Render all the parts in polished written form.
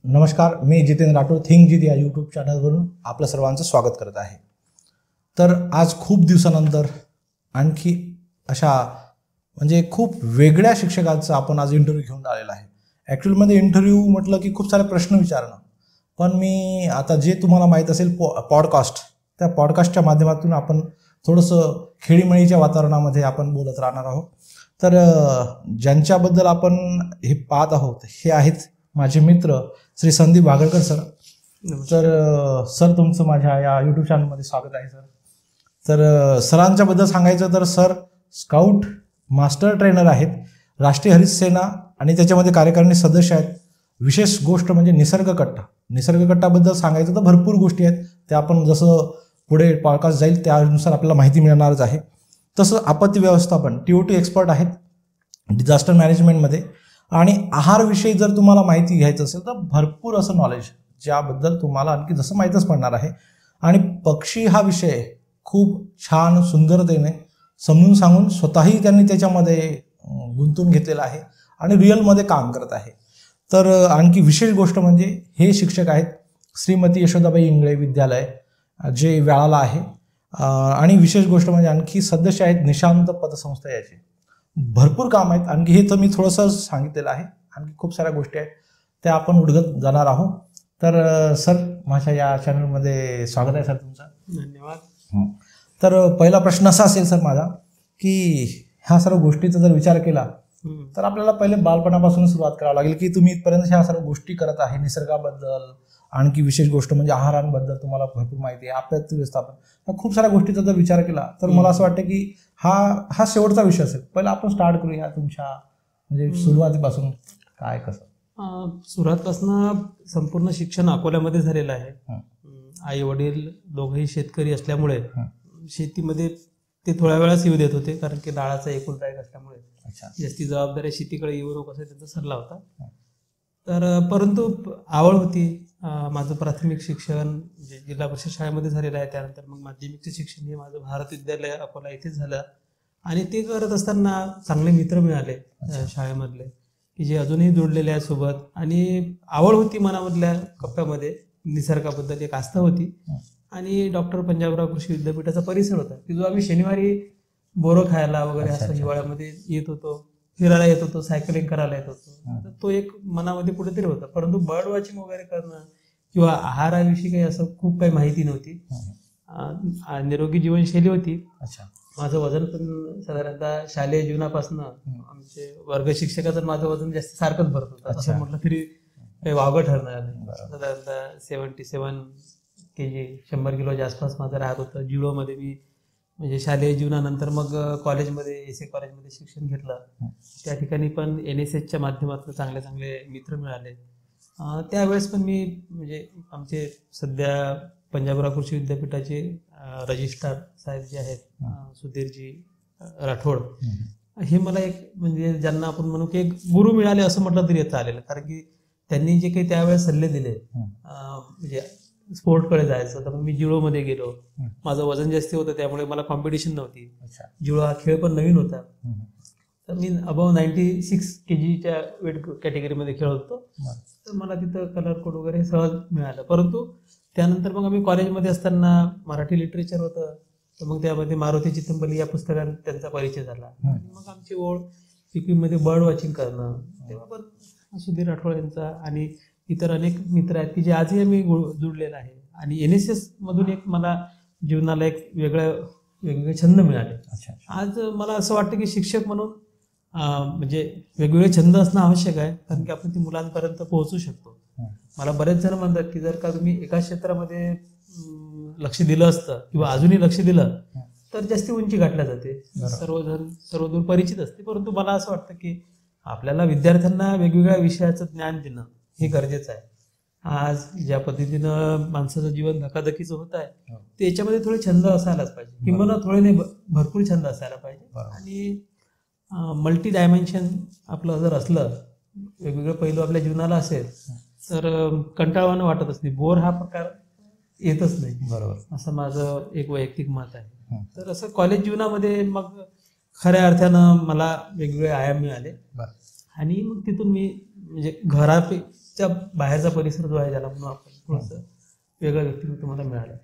नमस्कार, मी जितेंद्र राठोड थिंक जित या यूट्यूब चॅनलवरून आपलं सर्वांचं स्वागत करत आहे. तर आज खूप दिवसानंतर आणखी अशा म्हणजे खूप वेगळ्या शिक्षकांचा आपण आज इंटरव्ह्यू घेऊन आलेला आहे. ॲक्च्युअलमध्ये इंटरव्ह्यू म्हटलं की खूप सारे प्रश्न विचारणं, पण मी आता जे तुम्हाला माहीत असेल पॉडकास्ट, त्या पॉडकास्टच्या माध्यमातून आपण थोडंसं खेळीमेळीच्या वातावरणामध्ये आपण बोलत राहणार आहोत. तर ज्यांच्याबद्दल आपण हे पाहत आहोत हे आहेत माझे मित्र श्री संदीप भागळकर सर. तर सर तुमचं माझ्या या यूट्यूब चॅनलमध्ये स्वागत आहे सर. तर सरांच्याबद्दल सांगायचं तर सर स्काउट मास्टर ट्रेनर आहेत, राष्ट्रीय हरित सेना आणि त्याच्यामध्ये कार्यकारिणी सदस्य आहेत. विशेष गोष्ट म्हणजे निसर्गकट्टाबद्दल सांगायचं तर भरपूर गोष्टी आहेत, त्या आपण जसं पुढे पॉडकास्ट जाईल त्यानुसार आपल्याला माहिती मिळणारच आहे. तसं आपत्ती व्यवस्थापन TOT एक्सपर्ट आहेत डिझास्टर मॅनेजमेंटमध्ये. आणि आहारविषयी जर तुम्हाला माहिती घ्यायचं असेल तर भरपूर असं नॉलेज ज्याबद्दल तुम्हाला आणखी जसं माहीतच पडणार आहे. आणि पक्षी हा विषय खूप छान सुंदरतेने समजून सांगून स्वतःही त्यांनी त्याच्यामध्ये गुंतून घेतलेला आहे आणि रिअलमध्ये काम करत आहे. तर आणखी विशेष गोष्ट म्हणजे हे शिक्षक आहेत श्रीमती यशोदाबाई इंगळे विद्यालय जे वेळाला आहे. आणि विशेष गोष्ट म्हणजे आणखी सदस्य आहेत निशांत पतसंस्था याचे. भरपूर काम आहेत. आणखी हे तर मी थोडंसं सांगितलेलं आहे, आणखी खूप साऱ्या गोष्टी आहेत त्या आपण उलगत जाणार आहोत. तर सर माझ्या या चॅनलमध्ये स्वागत आहे सर तुमचं. धन्यवाद. तर पहिला प्रश्न असा असेल सर माझा की ह्या सर्व गोष्टीचा जर विचार केला तर आपल्याला पहिले बालपणापासून सुरुवात करावी लागेल की तुम्ही इथपर्यंत ह्या सर्व गोष्टी करत आहे. निसर्गाबद्दल आणखी विशेष गोष्ट म्हणजे आहारांबद्दल तुम्हाला भरपूर माहिती आहे, आपत्ती व्यवस्थापन, खूप साऱ्या गोष्टीचा जर विचार केला तर मला असं वाटतं की हा शेवटचा विषय असेल. पहिला आपण स्टार्ट करूया तुमच्या म्हणजे सुरुवातीपासून काय कसं. सुरुवातपासून संपूर्ण शिक्षण अकोल्यामध्ये झालेलं आहे. आई वडील दोघंही शेतकरी असल्यामुळे शेतीमध्ये ते थोड्या वेळाच येऊ देत होते, कारण की डाळाचा एकुलता एक असल्यामुळे जास्ती जबाबदारी शेतीकडे येऊ नको असा त्यांचा सल्ला होता. तर परंतु आवड होती. माझं प्राथमिक शिक्षण जिल्हा परिषद शाळेमध्ये झालेलं आहे. त्यानंतर मग माध्यमिकचं शिक्षण हे माझं भारत विद्यालय अकोला इथेच झालं. आणि ते करत असताना चांगले मित्र मिळाले शाळेमधले की जे अजूनही जोडलेले आहेत सोबत. आणि आवड होती मनामधल्या कप्प्यामध्ये, निसर्गाबद्दल एक आस्था होती. आणि डॉक्टर पंजाबराव कृषी विद्यापीठाचा परिसर होता की जो आम्ही शनिवारी बोरं खायला वगैरे असं हिवाळ्यामध्ये येत होतो, फिरायला येत होतो, सायकलिंग करायला येत होतो. तर तो एक मनामध्ये कुठेतरी होता. परंतु बर्ड वॉचिंग वगैरे करणं किंवा आहाराविषयी काही असं खूप काही माहिती नव्हती. निरोगी जीवनशैली होती. माझं वजन पण साधारणतः शालेय जीवनापासून आमचे वर्ग शिक्षकाचं माझं वजन जास्त सारखंच भरत होतं, असं म्हटलं तरी काही वावगं ठरणार नाही. साधारणतः 77 kg 100 किलोच्या आसपास माझं राहत होतं. जिओमध्ये मी म्हणजे शालेय जीवनानंतर मग कॉलेजमध्ये SA कॉलेजमध्ये शिक्षण घेतलं. त्या ठिकाणी पण NSSच्या माध्यमातून चांगले चांगले मित्र मिळाले. त्यावेळेस पण मी म्हणजे आमचे सध्या पंजाबराव कृषी विद्यापीठाचे रजिस्ट्रार साहेब जे आहेत सुधीरजी राठोड, हे मला एक म्हणजे ज्यांना आपण म्हणू की एक गुरु मिळाले असं म्हटलं तरी चालेल. कारण की त्यांनी जे काही त्यावेळेस सल्ले दिले म्हणजे स्पोर्टकडे जायचं, तर मी जिओमध्ये गेलो. माझं वजन जास्त होतं त्यामुळे मला कॉम्पिटिशन नव्हती. जिओ हा खेळ पण नवीन होता. तर मी अबाव 96 kgच्या वेट कॅटेगरीमध्ये खेळत होतो. तर मला तिथं कलर कोड वगैरे सहज मिळालं. परंतु त्यानंतर मग आम्ही कॉलेजमध्ये असताना मराठी लिटरेचर होतं, तर मग त्यामध्ये मारुती चितंबली या पुस्तकात त्यांचा परिचय झाला. आणि मग आमची ओढ पिकवीमध्ये बर्ड वॉचिंग करणं, तेव्हा पण सुधीर राठोड यांचा आणि इतर अनेक मित्र आहेत की जे आजही आम्ही जुळलेलं आहे. आणि NSS मधून एक मला जीवनाला एक वेगवेगळे छंद मिळाले. आज मला असं वाटतं की शिक्षक म्हणून म्हणजे वेगवेगळे छंद असणं आवश्यक आहे, कारण की आपण ती मुलांपर्यंत पोहोचू शकतो. मला बरेच जण म्हणतात की जर का तुम्ही एका क्षेत्रामध्ये लक्ष दिलं असतं किंवा अजूनही लक्ष दिलं तर जास्ती उंची गाठल्या जाते, सर्वदूर परिचित असते. परंतु मला असं वाटतं की आपल्याला विद्यार्थ्यांना वेगवेगळ्या विषयाचं ज्ञान देणं हे गरजेचं आहे. आज ज्या पद्धतीनं माणसाचं जीवन धकाधकीचं होत आहे ते याच्यामध्ये थोडे छंद असायलाच पाहिजे, किंवा थोडे नाही भरपूर छंद असायला पाहिजे. आणि मल्टी डायमेन्शन आपलं जर असलं, वेगवेगळे पैलू आपल्या जीवनाला असेल तर कंटाळवाणं वाटतच नाही, बोर हा प्रकार येतच नाही. बरोबर, असं माझं एक वैयक्तिक मत आहे. तर असं कॉलेज जीवनामध्ये मग खऱ्या अर्थानं मला वेगवेगळे आयाम मिळाले. आणि मग तिथून मी म्हणजे घराच्या बाहेरचा परिसर जो आहे ज्याला म्हणून आपण थोडंसं वेगळं व्यक्तिमत्व मला मिळालं.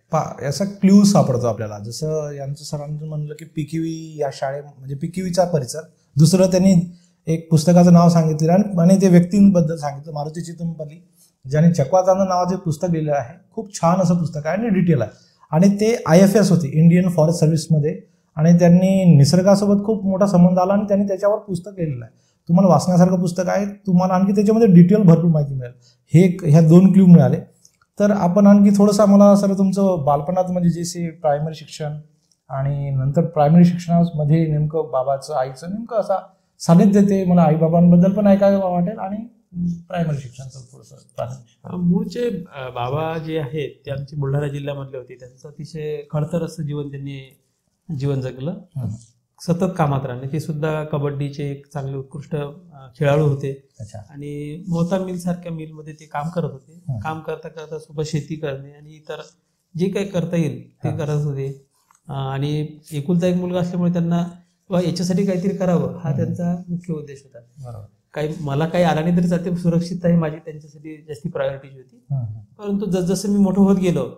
याचा क्ल्यू सापडतो आपल्याला. जसं यांचं सरांचं म्हणलं की PQV या म्हणजे PQVचा परिसर. दुसरं त्यांनी एक पुस्तकाचं नाव सांगितलं आणि ते व्यक्तींबद्दल सांगितलं, मारुती चितमपल्ली, ज्यांनी चक्वाचांद नावाचे पुस्तक लिहिलं आहे. खूप छान असं पुस्तक आहे आणि डिटेल आहे. आणि ते IFS होते, इंडियन फॉरेस्ट सर्व्हिसमध्ये, आणि त्यांनी निसर्गासोबत खूप मोठा संबंध आला आणि त्यांनी त्याच्यावर पुस्तक लिहिलेलं आहे. तुम्हाला वाचण्यासारखं पुस्तक आहे. तुम्हाला आणखी त्याच्यामध्ये डिटेल भरपूर माहिती मिळेल. ह्या 2 क्ल्यू मिळाले. तर आपण आणखी थोडंसं मला सर तुमचं बालपणात म्हणजे जे प्रायमरी शिक्षण आणि नंतर प्रायमरी शिक्षणामध्ये नेमकं बाबाचं आईचं नेमकं असा सानिध्य, ते मला आईबाबांबद्दल पण ऐकायला वाटेल आणि प्रायमरी शिक्षणाचं थोडंसं. मूळचे बाबा जे आहेत ते आमचे बुलढाणा जिल्ह्यामधले होते. त्यांचं अतिशय खडतर असं जीवन जगलं. सतत कामात राहणे. ते सुद्धा कबड्डीचे एक चांगले उत्कृष्ट खेळाडू होते. आणि मोहता मिल सारख्या मिलमध्ये ते काम करत होते. काम करता करता सोबत शेती करणे आणि इतर जे काही करता येईल ते करत होते. आणि एकुलता एक मुलगा असल्यामुळे त्यांना याच्यासाठी काहीतरी करावं हा त्यांचा मुख्य उद्देश होता. मला काही आला नाही तरी चालते, सुरक्षितता ही माझी त्यांच्यासाठी जास्ती प्रायोरिटी होती. परंतु जसजसं मी मोठं होत गेलो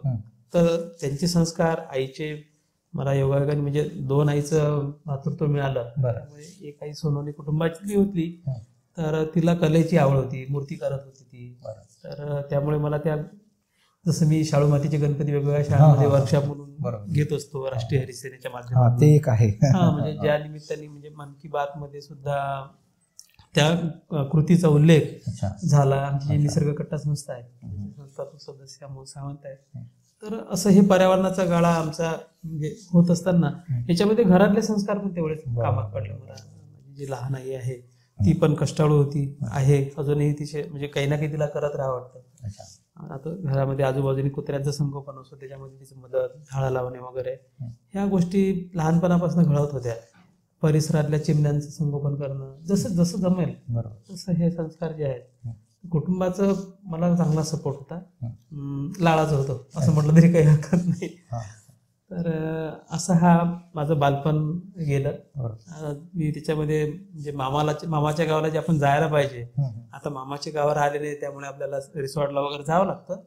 तर त्यांचे संस्कार, आईचे मला योगायोगाने म्हणजे 2 आईचं मातृत्व मिळालं. त्यामुळे एक आई सोनवणे कुटुंबाची होती, तर तिला कलेची आवड होती, मूर्ती करत होती ती. तर त्यामुळे मला जसं मी शाळू मातीचे गणपती वेगवेगळ्या शाळांमध्ये वर्कशॉप म्हणून घेत असतो राष्ट्रीय हरिसेनेच्या माध्यमातून. ते एक आहे. म्हणजे ज्या निमित्ताने म्हणजे मन की बात मध्ये सुद्धा त्या कृतीचा उल्लेख झाला. आमची जी निसर्ग कट्टा संस्था आहे, संस्थापक सदस्य अमोल सावंत आहे. तर असं हे पर्यावरणाचा गाळा आमचा म्हणजे होत असताना याच्यामध्ये घरातले संस्कार पण तेवढेच कामात पडले. मला जी लहान आई आहे ती पण कष्टाळू होती, आहे अजूनही. तिचे म्हणजे काही ना काही तिला करत राहावं वाटतं. आता घरामध्ये आजूबाजूने कुत्र्यांचं संगोपन असतो, त्याच्यामध्ये तिची मदत, झाडं लावणे वगैरे ह्या गोष्टी लहानपणापासून घडत होत्या. परिसरातल्या चिमण्यांचं संगोपन करणं, जसं जमेल तसं हे संस्कार जे आहेत. कुटुंबाचं मला चांगला सपोर्ट होता, लाडाचं होतं असं म्हटलं तरी काही हरकत नाही. तर असं हा माझं बालपण गेलं. मी त्याच्यामध्ये म्हणजे मामाच्या गावाला जे आपण जायला पाहिजे, आता मामाच्या गावावर आले नाही त्यामुळे आपल्याला रिसॉर्टला वगैरे जावं लागतं.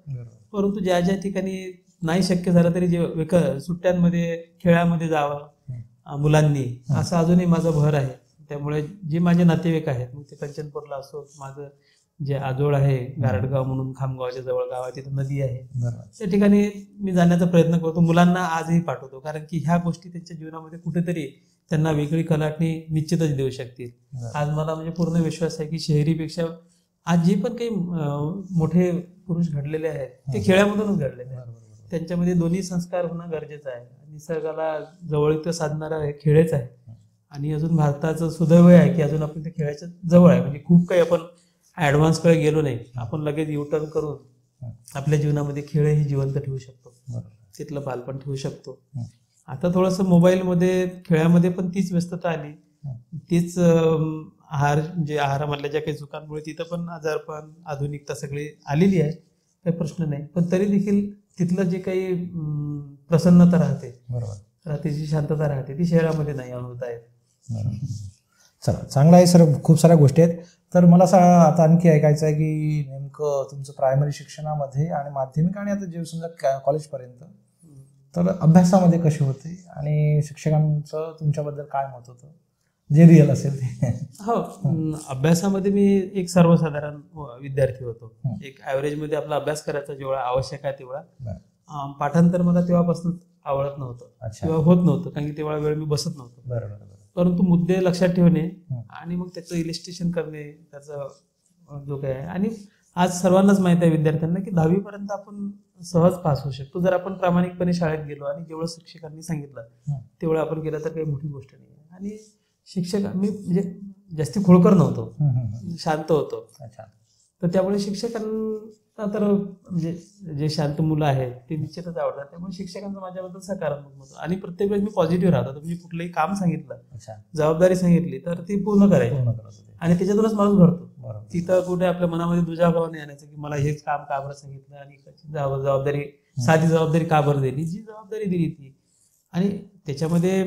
परंतु ज्या ज्या ठिकाणी नाही शक्य झालं तरी जे सुट्ट्यांमध्ये खेळामध्ये जावं मुलांनी, असं अजूनही माझं भर आहे. त्यामुळे जे माझे नातेवाईक आहेत, मग ते कंचनपूरला असो, माझं जे आजोळ आहे गारडगाव म्हणून खामगावच्या जवळ गाव आहे, तिथं नदी आहे, त्या ठिकाणी मी जाण्याचा प्रयत्न करतो. मुलांना आजही पाठवतो, कारण की ह्या गोष्टी त्यांच्या जीवनामध्ये कुठेतरी त्यांना वेगळी कलाटणी निश्चितच देऊ शकतील. आज मला म्हणजे पूर्ण विश्वास आहे की शहरीपेक्षा आज जे पण काही मोठे पुरुष घडलेले आहेत ते खेळामधूनच घडलेले आहेत. त्यांच्यामध्ये दोन्ही संस्कार होणं गरजेचं आहे. निसर्गाला जवळीक साधणारा खेळच आहे. आणि अजून भारताचं सुदैव आहे की अजून आपण त्या खेळाच्या जवळ आहे. म्हणजे खूप काही आपण ॲडव्हान्सकडे गेलो नाही. आपण लगेच युटर्न करून आपल्या जीवनामध्ये खेळही जिवंत ठेवू शकतो, तिथलं बालपण ठेवू शकतो. आता थोडंसं मोबाईलमध्ये खेळामध्ये पण तीच व्यस्तता आली, तीच आहारामधल्या ज्या काही चुकांमुळे तिथं पण आजारपण, आधुनिकता सगळी आलेली आहे, काही प्रश्न नाही. पण तरी देखील तिथलं जे काही प्रसन्नता राहते, रात्रीची शांतता राहते, ती शहरामध्ये नाही अनुभवता येत. चला, चांगलं आहे सर, खूप साऱ्या गोष्टी आहेत. तर मला आता आणखी ऐकायचं आहे की नेमकं तुमचं प्रायमरी शिक्षणामध्ये आणि माध्यमिक आणि आता जे समजा कॉलेजपर्यंत, तर अभ्यासामध्ये कसे होते आणि शिक्षकांचं तुमच्याबद्दल काय मत होतं, जे रिअल असेल ते? हो, अभ्यासामध्ये मी एक सर्वसाधारण विद्यार्थी होतो. एक ॲव्हरेजमध्ये आपला अभ्यास करायचा जेवढा आवश्यक आहे तेवढा. पाठांतर मला तेव्हापासून आवडत नव्हतं किंवा होत नव्हतं, कारण की तेवढा वेळ मी बसत नव्हतो. बरोबर. परंतु मुद्दे लक्षात ठेवणे आणि मग त्याचं इलिस्ट्रेशन करणे, त्याचा जो काय आहे. आणि आज सर्वांनाच माहिती आहे विद्यार्थ्यांना की 10वी पर्यंत आपण सहज पास होऊ शकतो जर आपण प्रामाणिकपणे शाळेत गेलो आणि जेवढं शिक्षकांनी सांगितलं तेवढं आपण केलं तर काही मोठी गोष्ट नाही. आणि शिक्षक मी म्हणजे जास्ती खोडकर नव्हतो, शांत होतो. तर त्यामुळे शिक्षकांना तर म्हणजे जे शांत मुलं आहेत ते निश्चितच आवडतात. त्यामुळे शिक्षकांचं माझ्याबद्दल सकारात्मक मत. आणि प्रत्येक वेळेस मी पॉझिटिव्ह राहतो. तुम्ही कुठलंही काम सांगितलं, जबाबदारी सांगितली तर ती पूर्ण करायची आणि त्याच्यातूनच माणूस घडतो. तिथं कुठे आपल्या मनामध्ये दुजाभाव नाही आणायचं की मला हेच काम का बरं सांगितलं आणि जबाबदारी, साधी जबाबदारी का बरं दिली. जी जबाबदारी दिली ती. आणि त्याच्यामध्ये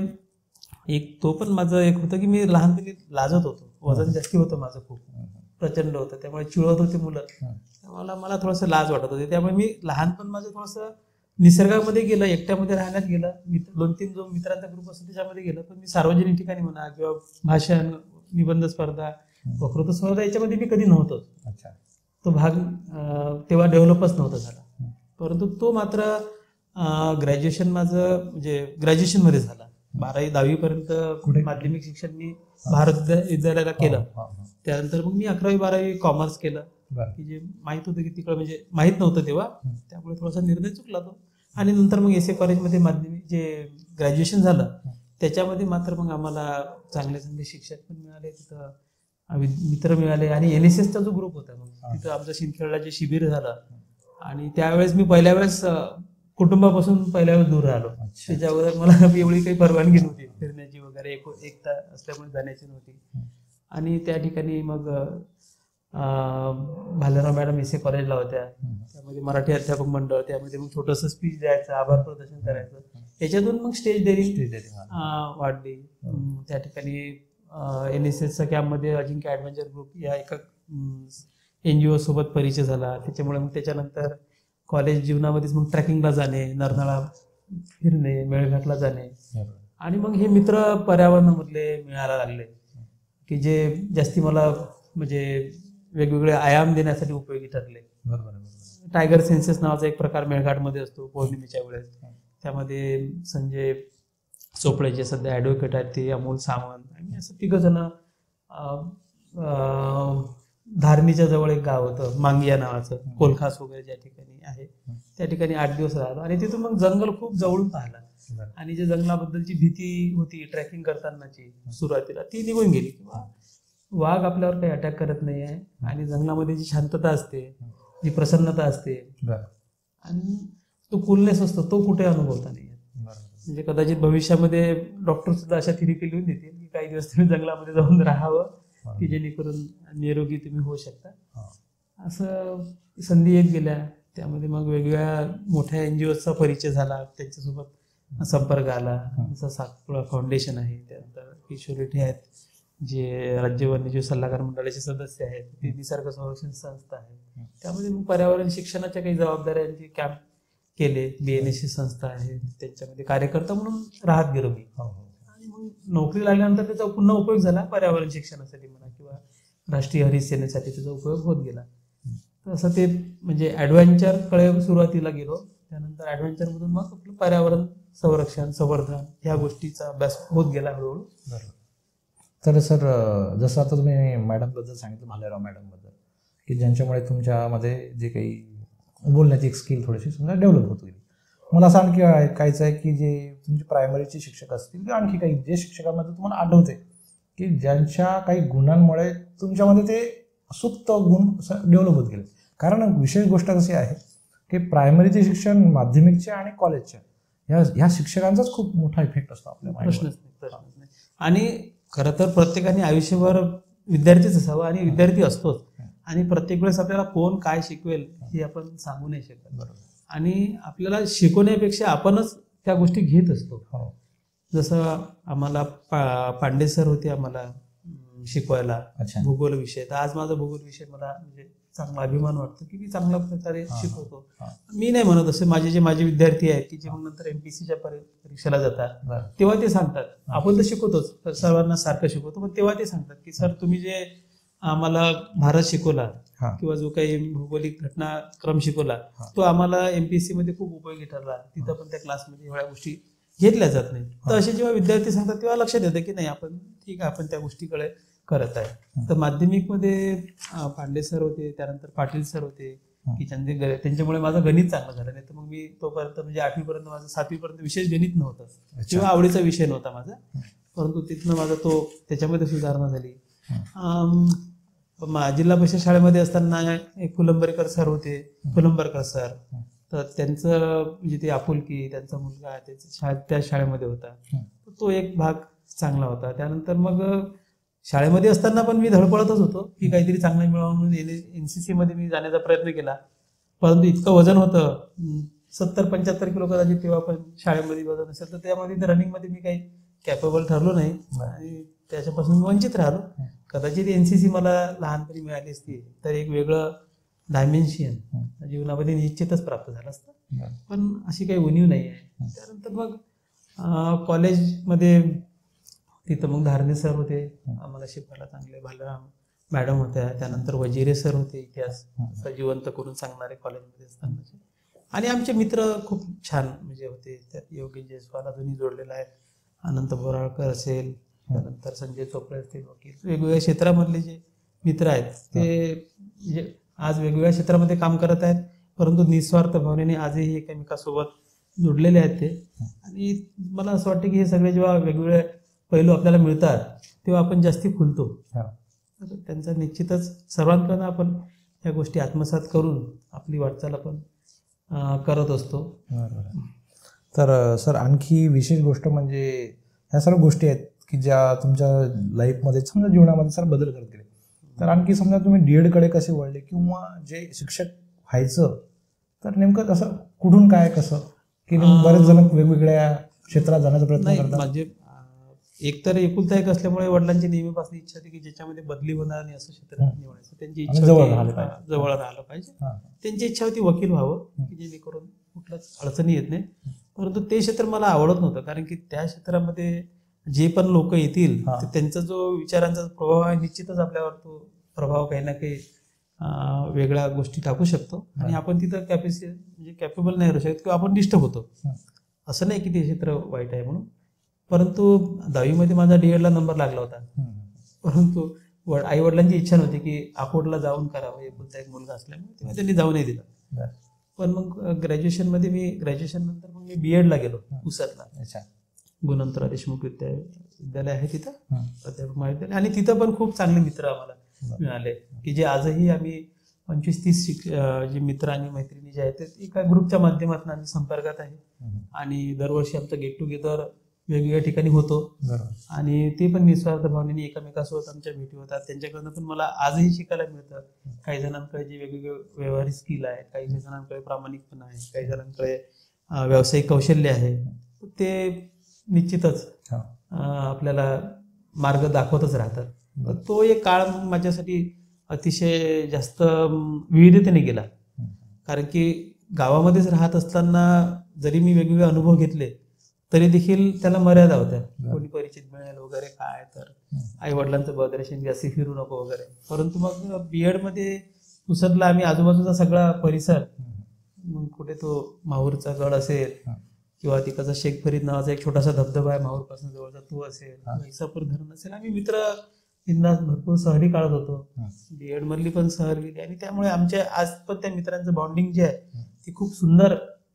एक तो पण माझं एक होतं की मी लहानपणी लाजत होतो, वजन जास्ती होतं माझं खूप. प्रचंड होतं, त्यामुळे चिळत होती मुलं. मला थोडंसं लाज वाटत होती. त्यामुळे मी लहानपण माझं थोडंसं निसर्गामध्ये गेलं, एकट्यामध्ये राहण्यात गेलं. 2-3 जो मित्रांचा ग्रुप असतो त्याच्यामध्ये गेलं. पण मी सार्वजनिक ठिकाणी म्हणा किंवा भाषण, निबंध स्पर्धा, वक्तृत्व स्पर्धा याच्यामध्ये मी कधी नव्हतो. तो भाग तेव्हा डेव्हलपच नव्हता झाला. परंतु तो मात्र ग्रॅज्युएशन माझं म्हणजे ग्रॅज्युएशनमध्ये झाला. 12वी 10वी पर्यंत माध्यमिक शिक्षण मी भारत विद्यालयाला केलं. त्यानंतर मग मी 11वी 12वी कॉमर्स केलं, की जे माहित होतं की तिकडं म्हणजे माहित नव्हतं तेव्हा, त्यामुळे थोडासा निर्णय चुकला तो. आणि नंतर मग एस ए कॉलेजमध्ये माध्यमिक जे ग्रॅज्युएशन झालं त्याच्यामध्ये मात्र मग आम्हाला चांगले चांगले शिक्षक पण मिळाले, तिथं मित्र मिळाले. आणि NSSचा जो ग्रुप होता मग तिथं आमचं शिंदखेडला जे शिबिर झालं, आणि त्यावेळेस मी पहिल्या वेळेस कुटुंबापासून पहिल्या वेळेस दूर राहिलो. त्याच्या अगोदर मला एवढी काही परवानगी नव्हती फिरण्याची वगैरे, एकटा असल्यामुळे जाण्याची नव्हती. आणि त्या ठिकाणी मग भालेराव मॅडम एस ए कॉलेजला होत्या, त्यामध्ये मराठी अध्यापक मंडळ, त्यामध्ये मग छोटंसं स्पीच द्यायचं, आभार प्रदर्शन करायचं. याच्यातून मग स्टेज डेअरिंग वाढली. त्या ठिकाणी NSSच्या कॅम्पमध्ये अजिंक्य ॲडव्हेंचर ग्रुप या एका NGO सोबत परिचय झाला. त्याच्यामुळे मग त्याच्यानंतर कॉलेज जीवनामध्येच मग ट्रॅकिंगला जाणे, नरनाळा फिरणे, मेळघाटला जाणे. आणि मग हे मित्र पर्यावरणामधले मिळायला लागले की जे जास्ती मला म्हणजे वेगवेगळे आयाम देण्यासाठी उपयोगी ठरले. टायगर सेन्सेस नावाचा एक प्रकार मेळघाटमध्ये असतो पौर्णिमेच्या वेळेस. त्यामध्ये संजय चोपडे जे सध्या ॲडव्होकेट आहेत ते, अमोल सावंत, आणि असं 3 जण. धारणीच्या जवळ एक गाव होतं मांगिया नावाचं, कोलखास वगैरे ज्या ठिकाणी आहे, त्या ठिकाणी 8 दिवस राहिलो. आणि तिथून मग जंगल खूप जवळून पाहिलं, आणि जे जंगलाबद्दलची भीती होती ट्रेकिंग करतानाची सुरुवातीला ती निघून गेली. किंवा वाघ आपल्यावर काही अटॅक करत नाही आहे, आणि जंगलामध्ये जी शांतता असते, जी प्रसन्नता असते, आणि तो कूलनेस असतो, तो कुठे अनुभवता नाही. म्हणजे कदाचित भविष्यामध्ये डॉक्टर सुद्धा अशा थिरीपी लिहून देतील की काही दिवस तुम्ही जंगलामध्ये जाऊन राहावं, की जेणेकरून निरोगी तुम्ही होऊ शकता. असं संधी येत गेल्या. त्यामध्ये मग वेगवेगळ्या मोठ्या NGOचा परिचय झाला, त्यांच्यासोबत संपर्क आला. जसं सातपुडा फाउंडेशन आहे, त्यानंतर किशोर रेड्डी आहेत जे राज्य वन्यजीव सल्लागार मंडळाचे सदस्य आहेत, ती निसर्ग संरक्षण संस्था आहे. त्यामध्ये मग पर्यावरण शिक्षणाच्या काही जबाबदाऱ्यांचे कॅम्प केले. BNSC संस्था आहे, त्यांच्यामध्ये कार्यकर्ता म्हणून राहत गेलो मी. आणि मग नोकरी लागल्यानंतर त्याचा पुन्हा उपयोग झाला पर्यावरण शिक्षणासाठी म्हणा, किंवा राष्ट्रीय हरित सेनेसाठी त्याचा उपयोग होत गेला. तसं ते म्हणजे ॲडव्हेंचरकडे सुरुवातीला गेलो. त्यानंतर ॲडव्हेंचरमधून मग आपलं पर्यावरण संरक्षण, संवर्धन ह्या गोष्टीचा अभ्यास होत गेला हळूहळू. तर सर, जसं आता तुम्ही मॅडमबद्दल सांगितलं, भालेराव मॅडमबद्दल, की ज्यांच्यामुळे तुमच्यामध्ये जे काही बोलण्याची एक स्किल थोडीशी समजा डेव्हलप होत गेली. मला असं आणखी ऐकायचं आहे की जे तुमचे प्रायमरीचे शिक्षक असतील किंवा आणखी काही जे शिक्षकांमध्ये तुम्हाला आढळते की ज्यांच्या काही गुणांमुळे तुमच्यामध्ये ते सुप्त गुण डेव्हलप होत गेले. कारण विशेष गोष्ट कशी आहे की प्रायमरीचे शिक्षण, माध्यमिकचे आणि कॉलेजच्या ह्या शिक्षकांचाच खूप मोठा इफेक्ट असतो आपल्या. प्रश्नच नाही. आणि खरं तर प्रत्येकाने आयुष्यभर विद्यार्थीच असावं, आणि विद्यार्थी असतोच. आणि प्रत्येक वेळेस आपल्याला कोण काय शिकवेल हे आपण सांगू नाही शकत. आणि आपल्याला शिकवण्यापेक्षा आपणच त्या गोष्टी घेत असतो. जसं आम्हाला पांडे सर होते आम्हाला शिकवायला भूगोल विषय. तर आज माझा भूगोल विषय मला म्हणजे चांगला अभिमान वाटतो की मी चांगल्या प्रकारे शिकवतो. मी नाही म्हणत असे, माझे विद्यार्थी आहेत की जे मग नंतर MPSCच्या परीक्षेला जातात तेव्हा ते सांगतात, आपण तर शिकवतोच, सर्वांना सारखं शिकवतो, पण तेव्हा ते सांगतात की सर तुम्ही जे आम्हाला भारत शिकवला किंवा जो काही भौगोलिक घटनाक्रम शिकवला तो आम्हाला MPSC मध्ये खूप उपयोगी ठरला. तिथं पण त्या क्लासमध्ये एवढ्या गोष्टी घेतल्या जात नाही. तर असे जेव्हा विद्यार्थी सांगतात तेव्हा लक्षात येतं की नाही, आपण ठीक आहे, आपण त्या गोष्टीकडे करत आहे. तर माध्यमिकमध्ये पांडे सर होते, त्यानंतर पाटील सर होते की त्यांच्यामुळे माझं गणित चांगलं झालं. नाही तर मग मी तोपर्यंत म्हणजे 8वी पर्यंत, माझं 7वी पर्यंत विशेष गणित नव्हतं किंवा आवडीचा विषय नव्हता माझा. परंतु तिथनं माझा त्याच्यामध्ये सुधारणा झाली. जिल्हा परिषद शाळेमध्ये असताना एक फुलंबरकर सर होते, फुलंबरकर सर. तर त्यांचं म्हणजे ते आपुलकी, त्यांचा मुलगा त्या शाळेमध्ये होता, तो एक भाग चांगला होता. त्यानंतर मग शाळेमध्ये असताना पण मी धडपडतच होतो की काहीतरी चांगलं मिळावं म्हणून NCC मध्ये मी जाण्याचा प्रयत्न केला. परंतु इतकं वजन होतं, 70-75 किलो कदाचित तेव्हा पण शाळेमध्ये वजन असेल, तर त्यामध्ये रनिंगमध्ये मी काही कॅपेबल ठरलो नाही आणि त्याच्यापासून मी वंचित राहिलो. कदाचित NCC मला लहानपणी मिळाली असती तर एक वेगळं डायमेन्शन जीवनामध्ये निश्चितच प्राप्त झालं असतं, पण अशी काही उणीव नाही आहे. त्यानंतर मग कॉलेजमध्ये तिथं मग धारणे सर होते आम्हाला शिकवायला चांगले, भालराम मॅडम होत्या, त्यानंतर वजिरे सर होते इतिहास जिवंत करून सांगणारे कॉलेजमध्ये असताना. आणि आमचे मित्र खूप छान म्हणजे होते, त्यात योगेश जयस्वाल अजूनही जोडलेला आहे, अनंत बोराळकर असेल, त्यानंतर संजय चोपडे असतील वकील. वेगवेगळ्या क्षेत्रामधले जे मित्र आहेत ते म्हणजे आज वेगवेगळ्या क्षेत्रामध्ये काम करत आहेत, परंतु निस्वार्थ भावनेने आजही एकमेकांसोबत जोडलेले आहेत ते. आणि मला असं वाटतं की हे सगळे जेव्हा वेगवेगळे पैलू आपल्याला मिळतात तेव्हा आपण जास्ती खुलतो. तर त्यांचा निश्चितच सर्वांकडून आपण या गोष्टी आत्मसात करून आपली वाटचाल आपण करत असतो. तर सर आणखी विशेष गोष्ट म्हणजे ह्या सर्व गोष्टी आहेत की ज्या तुमच्या लाईफमध्ये समजा जीवनामध्ये सर बदल करतील. तर आणखी समजा तुम्ही DED कडे कसे वळले किंवा जे शिक्षक व्हायचं तर नेमकं कसं कुठून काय कसं की बरेच जण वेगवेगळ्या क्षेत्रात जाण्याचा प्रयत्न करतात. म्हणजे एक तर एकुलता एक असल्यामुळे वडिलांची नेहमीपासून इच्छा होती की ज्याच्यामध्ये बदली होणार नाही असं क्षेत्र निवडायचं. त्यांची इच्छा जवळ राहिलं पाहिजे. त्यांची इच्छा होती वकील व्हावं की जेणेकरून कुठल्याच अडचणी येत नाही. परंतु ते क्षेत्र मला आवडत नव्हतं, कारण की त्या क्षेत्रामध्ये जे पण लोक येतील त्यांचा जो विचारांचा प्रभाव आहे निश्चितच आपल्यावर तो प्रभाव काही ना काही वेगळ्या गोष्टी टाकू शकतो आणि आपण तिथं म्हणजे कॅपेबल नाही राहू शकत किंवा आपण डिस्टर्ब होतो. असं नाही की ते क्षेत्र वाईट आहे म्हणून, परंतु 10वीमध्ये माझा DED ला नंबर लागला होता, परंतु आई वडिलांची इच्छा नव्हती की अकोटला जाऊन करावं, एकुलता एक मुलगा असल्यामुळे तेव्हा त्यांनी जाऊ नाही दिला. पण मग ग्रॅज्युएशन नंतर मग मी BED ला गेलो पुसदला. गुणवंतराव देशमुख विद्यालय आहे तिथं, प्राध्यापक महाविद्यालय, आणि तिथं पण खूप चांगले मित्र आम्हाला मिळाले की जे आजही आम्ही 25-30 जे मित्र आणि मैत्रिणी जे आहेत ते एका ग्रुपच्या माध्यमातून आम्ही संपर्कात आहे. आणि दरवर्षी आमचं गेट टुगेदर वेगवेगळ्या ठिकाणी होतो आणि ते पण निस्वार्थ भावनेने एकमेकांसोबत आमच्या भेटी होतात. त्यांच्याकडनं पण मला आजही शिकायला मिळतं. काही जणांकडे जे वेगवेगळे व्यवहारिक स्किल आहे, काही जणांकडे प्रामाणिकपणा आहे, काही जणांकडे व्यावसायिक कौशल्य आहे, ते निश्चितच आपल्याला मार्ग दाखवतच राहतात. तर तो एक काळ माझ्यासाठी अतिशय जास्त विविधतेने गेला, कारण की गावामध्येच राहत असताना जरी मी वेगवेगळे अनुभव घेतले तरी देखील त्याला मर्यादा होत्या. कोणी परिचित मिळेल वगैरे काय, तर आई वडिलांचं बदरेशन जास्ती फिरू नको वगैरे. परंतु मग BED मध्ये पुसदला आम्ही आजूबाजूचा सगळा परिसर, कुठे तो माहूरचा गड असेल किंवा तिकडचा शेख फरीद नावाचा एक छोटासा धबधबा आहे माहूरपासून जवळचा तो असेल, इसापूर धरण असेल, आम्ही मित्र बिंदास भरपूर सहली काढत होतो. BED मधली पण सहल गेली आणि त्यामुळे आमच्या आज पण त्या मित्रांचं बॉन्डिंग जे आहे ते खूप सुंदर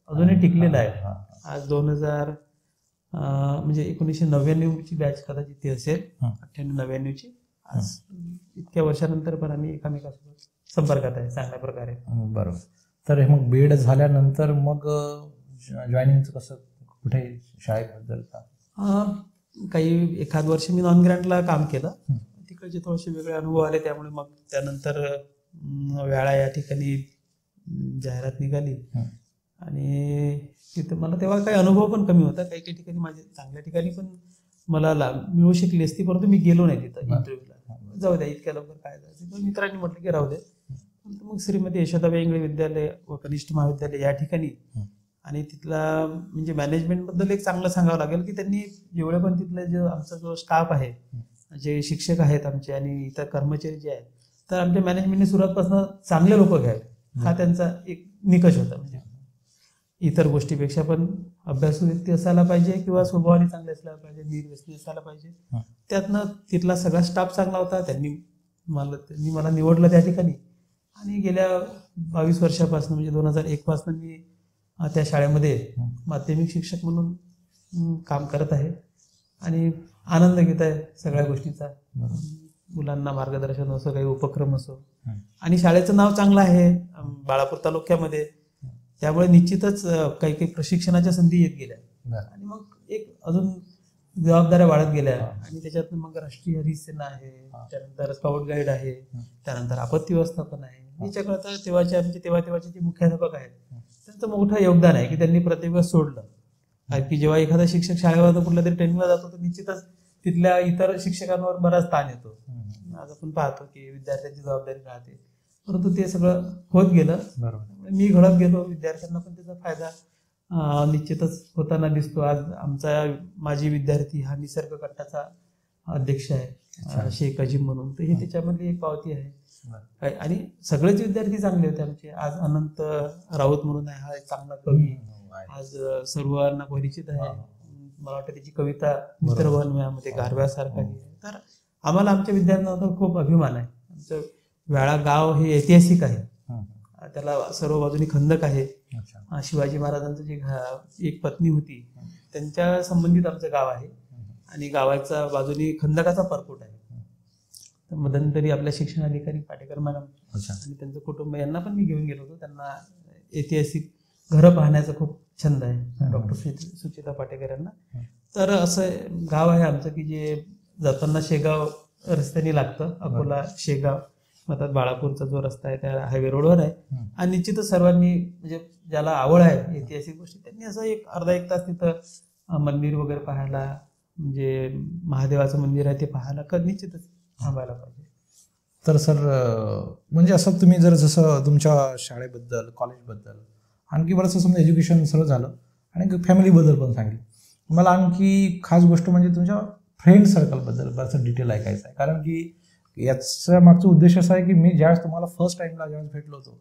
अजूनही टिकलेलं आहे. आज 2000 म्हणजे 1999ची बॅच कदाचित ती असेल, 98-99ची. आज इतक्या वर्षानंतर पण आम्ही एकमेकांसोबत संपर्कात आहे चांगल्या प्रकारे. बरोबर. तर मग BED झाल्यानंतर मग जॉईनिंगचं कसं, कुठे शाळेबद्दल काही एखाद वर्ष मी नॉन ग्रँटला काम केलं, तिकडचे थोडेसे वेगळे अनुभव आले, त्यामुळे मग त्यानंतर वेळा या ठिकाणी जाहिरात निघाली आणि तिथं मला तेव्हा काही अनुभव पण कमी होता. काही काही ठिकाणी माझे चांगल्या ठिकाणी पण मला मिळू शकली असती, परंतु मी गेलो नाही तिथं इंटरव्ह्यूला. जाऊ द्या, इतक्या लवकर काय जायचं. पण मित्रांनी म्हटलं की राहू दे. मग श्रीमती यशोदाबाई इंगळे विद्यालय व कनिष्ठ महाविद्यालय या ठिकाणी, आणि तिथला म्हणजे मॅनेजमेंटबद्दल एक चांगलं सांगावं लागेल की त्यांनी जेवढे पण तिथले आमचा जो स्टाफ आहे, जे शिक्षक आहेत आमचे आणि इतर कर्मचारी जे आहेत, तर आमच्या मॅनेजमेंटने सुरुवातपासून चांगले लोक घ्यावे हा त्यांचा एक निकष होता. म्हणजे इतर गोष्टीपेक्षा पण अभ्यासू व्यक्ती असायला पाहिजे किंवा स्वभावाने चांगले असायला पाहिजे, निर्व्यसनी असायला पाहिजे. त्यातनं तिथला सगळा स्टाफ चांगला होता. त्यांनी मला निवडलं त्या ठिकाणी आणि गेल्या 22 वर्षापासून म्हणजे 2001 पासून मी त्या शाळेमध्ये माध्यमिक शिक्षक म्हणून काम करत आहे आणि आनंद घेत आहे सगळ्या गोष्टीचा. मुलांना मार्गदर्शन असो, काही उपक्रम असो, आणि शाळेचं नाव चांगलं आहे बाळापूर तालुक्यामध्ये, त्यामुळे निश्चितच काही काही प्रशिक्षणाच्या संधी येत गेल्या आणि मग एक अजून जबाबदाऱ्या वाढत गेल्या. आणि त्याच्यात मग राष्ट्रीय हरित सेना आहे, त्यानंतर स्काउट गाईड आहे, त्यानंतर आपत्ती व्यवस्थापन आहे. याच्याकरता तेव्हाचे जे मुख्याध्यापक आहेत त्यांचं मोठं योगदान आहे की त्यांनी प्रत्येक वेळेस सोडलं. कारण की जेव्हा एखादा शिक्षक शाळेवर कुठल्या तरी ट्रेनिंगला जातो तर निश्चितच तिथल्या इतर शिक्षकांवर बराच ताण येतो. आज आपण पाहतो की विद्यार्थ्यांची जबाबदारी राहते, परंतु ते सगळं होत गेलं. मी घडत गेलो, विद्यार्थ्यांना पण त्याचा फायदा निश्चितच होताना दिसतो. आज माझी विद्यार्थी हा निसर्ग कट्टाचा अध्यक्ष आहे, शेख अजीम म्हणून, तर हे त्याच्यामधली एक पावती आहे. आणि सगळेच विद्यार्थी चांगले होते आमचे. आज अनंत राऊत म्हणून आहे, हा एक चांगला कवी, आज सर्वांना परिचित आहे. मला वाटतं त्याची कविता मित्रवनमध्ये गारव्यासारखा आहे. तर आम्हाला आमच्या विद्यार्थ्यांना खूप अभिमान आहे. आमचं वेळा गाव हे ऐतिहासिक आहे, त्याला सर्व बाजूनी खंदक आहे. शिवाजी महाराजांचं जे एक पत्नी होती त्यांच्या संबंधित आमचं गाव आहे, आणि गावाच्या बाजूनी खंदकाचा परकोट आहे. तर मध्यंतरी आपल्या शिक्षणाधिकारी पाटेकर मॅडम आणि त्यांचं कुटुंब यांना पण मी घेऊन गेलो होतो. त्यांना ऐतिहासिक घरं पाहण्याचा खूप छंद आहे, डॉक्टर सुचिता पाटेकर यांना. तर असं गाव आहे आमचं की जे जाताना शेगाव रस्त्याने लागतं, अकोला शेगाव मधात बाळापूरचा जो रस्ता आहे त्या हायवे रोडवर आहे. आणि निश्चितच सर्वांनी म्हणजे ज्याला आवड आहे ऐतिहासिक गोष्टी त्यांनी असं एक अर्धा एक तास तिथं मंदिर वगैरे पाहायला, म्हणजे महादेवाचं मंदिर आहे ते पाहायला निश्चितच थांबायला पाहिजे. तर सर म्हणजे असं तुम्ही जसं तुमच्या शाळेबद्दल, कॉलेजबद्दल, आणखी बरंचसं समजा एज्युकेशन सर्व झालं आणि फॅमिलीबद्दल पण सांगितलं. मला आणखी खास गोष्ट म्हणजे तुमच्या फ्रेंड सर्कलबद्दल बरंचसं डिटेल ऐकायचं आहे. कारण की याचा मागचा उद्देश असा आहे की मी ज्यावेळेस तुम्हाला फर्स्ट टाइमला ज्यावेळेस भेटलो होतो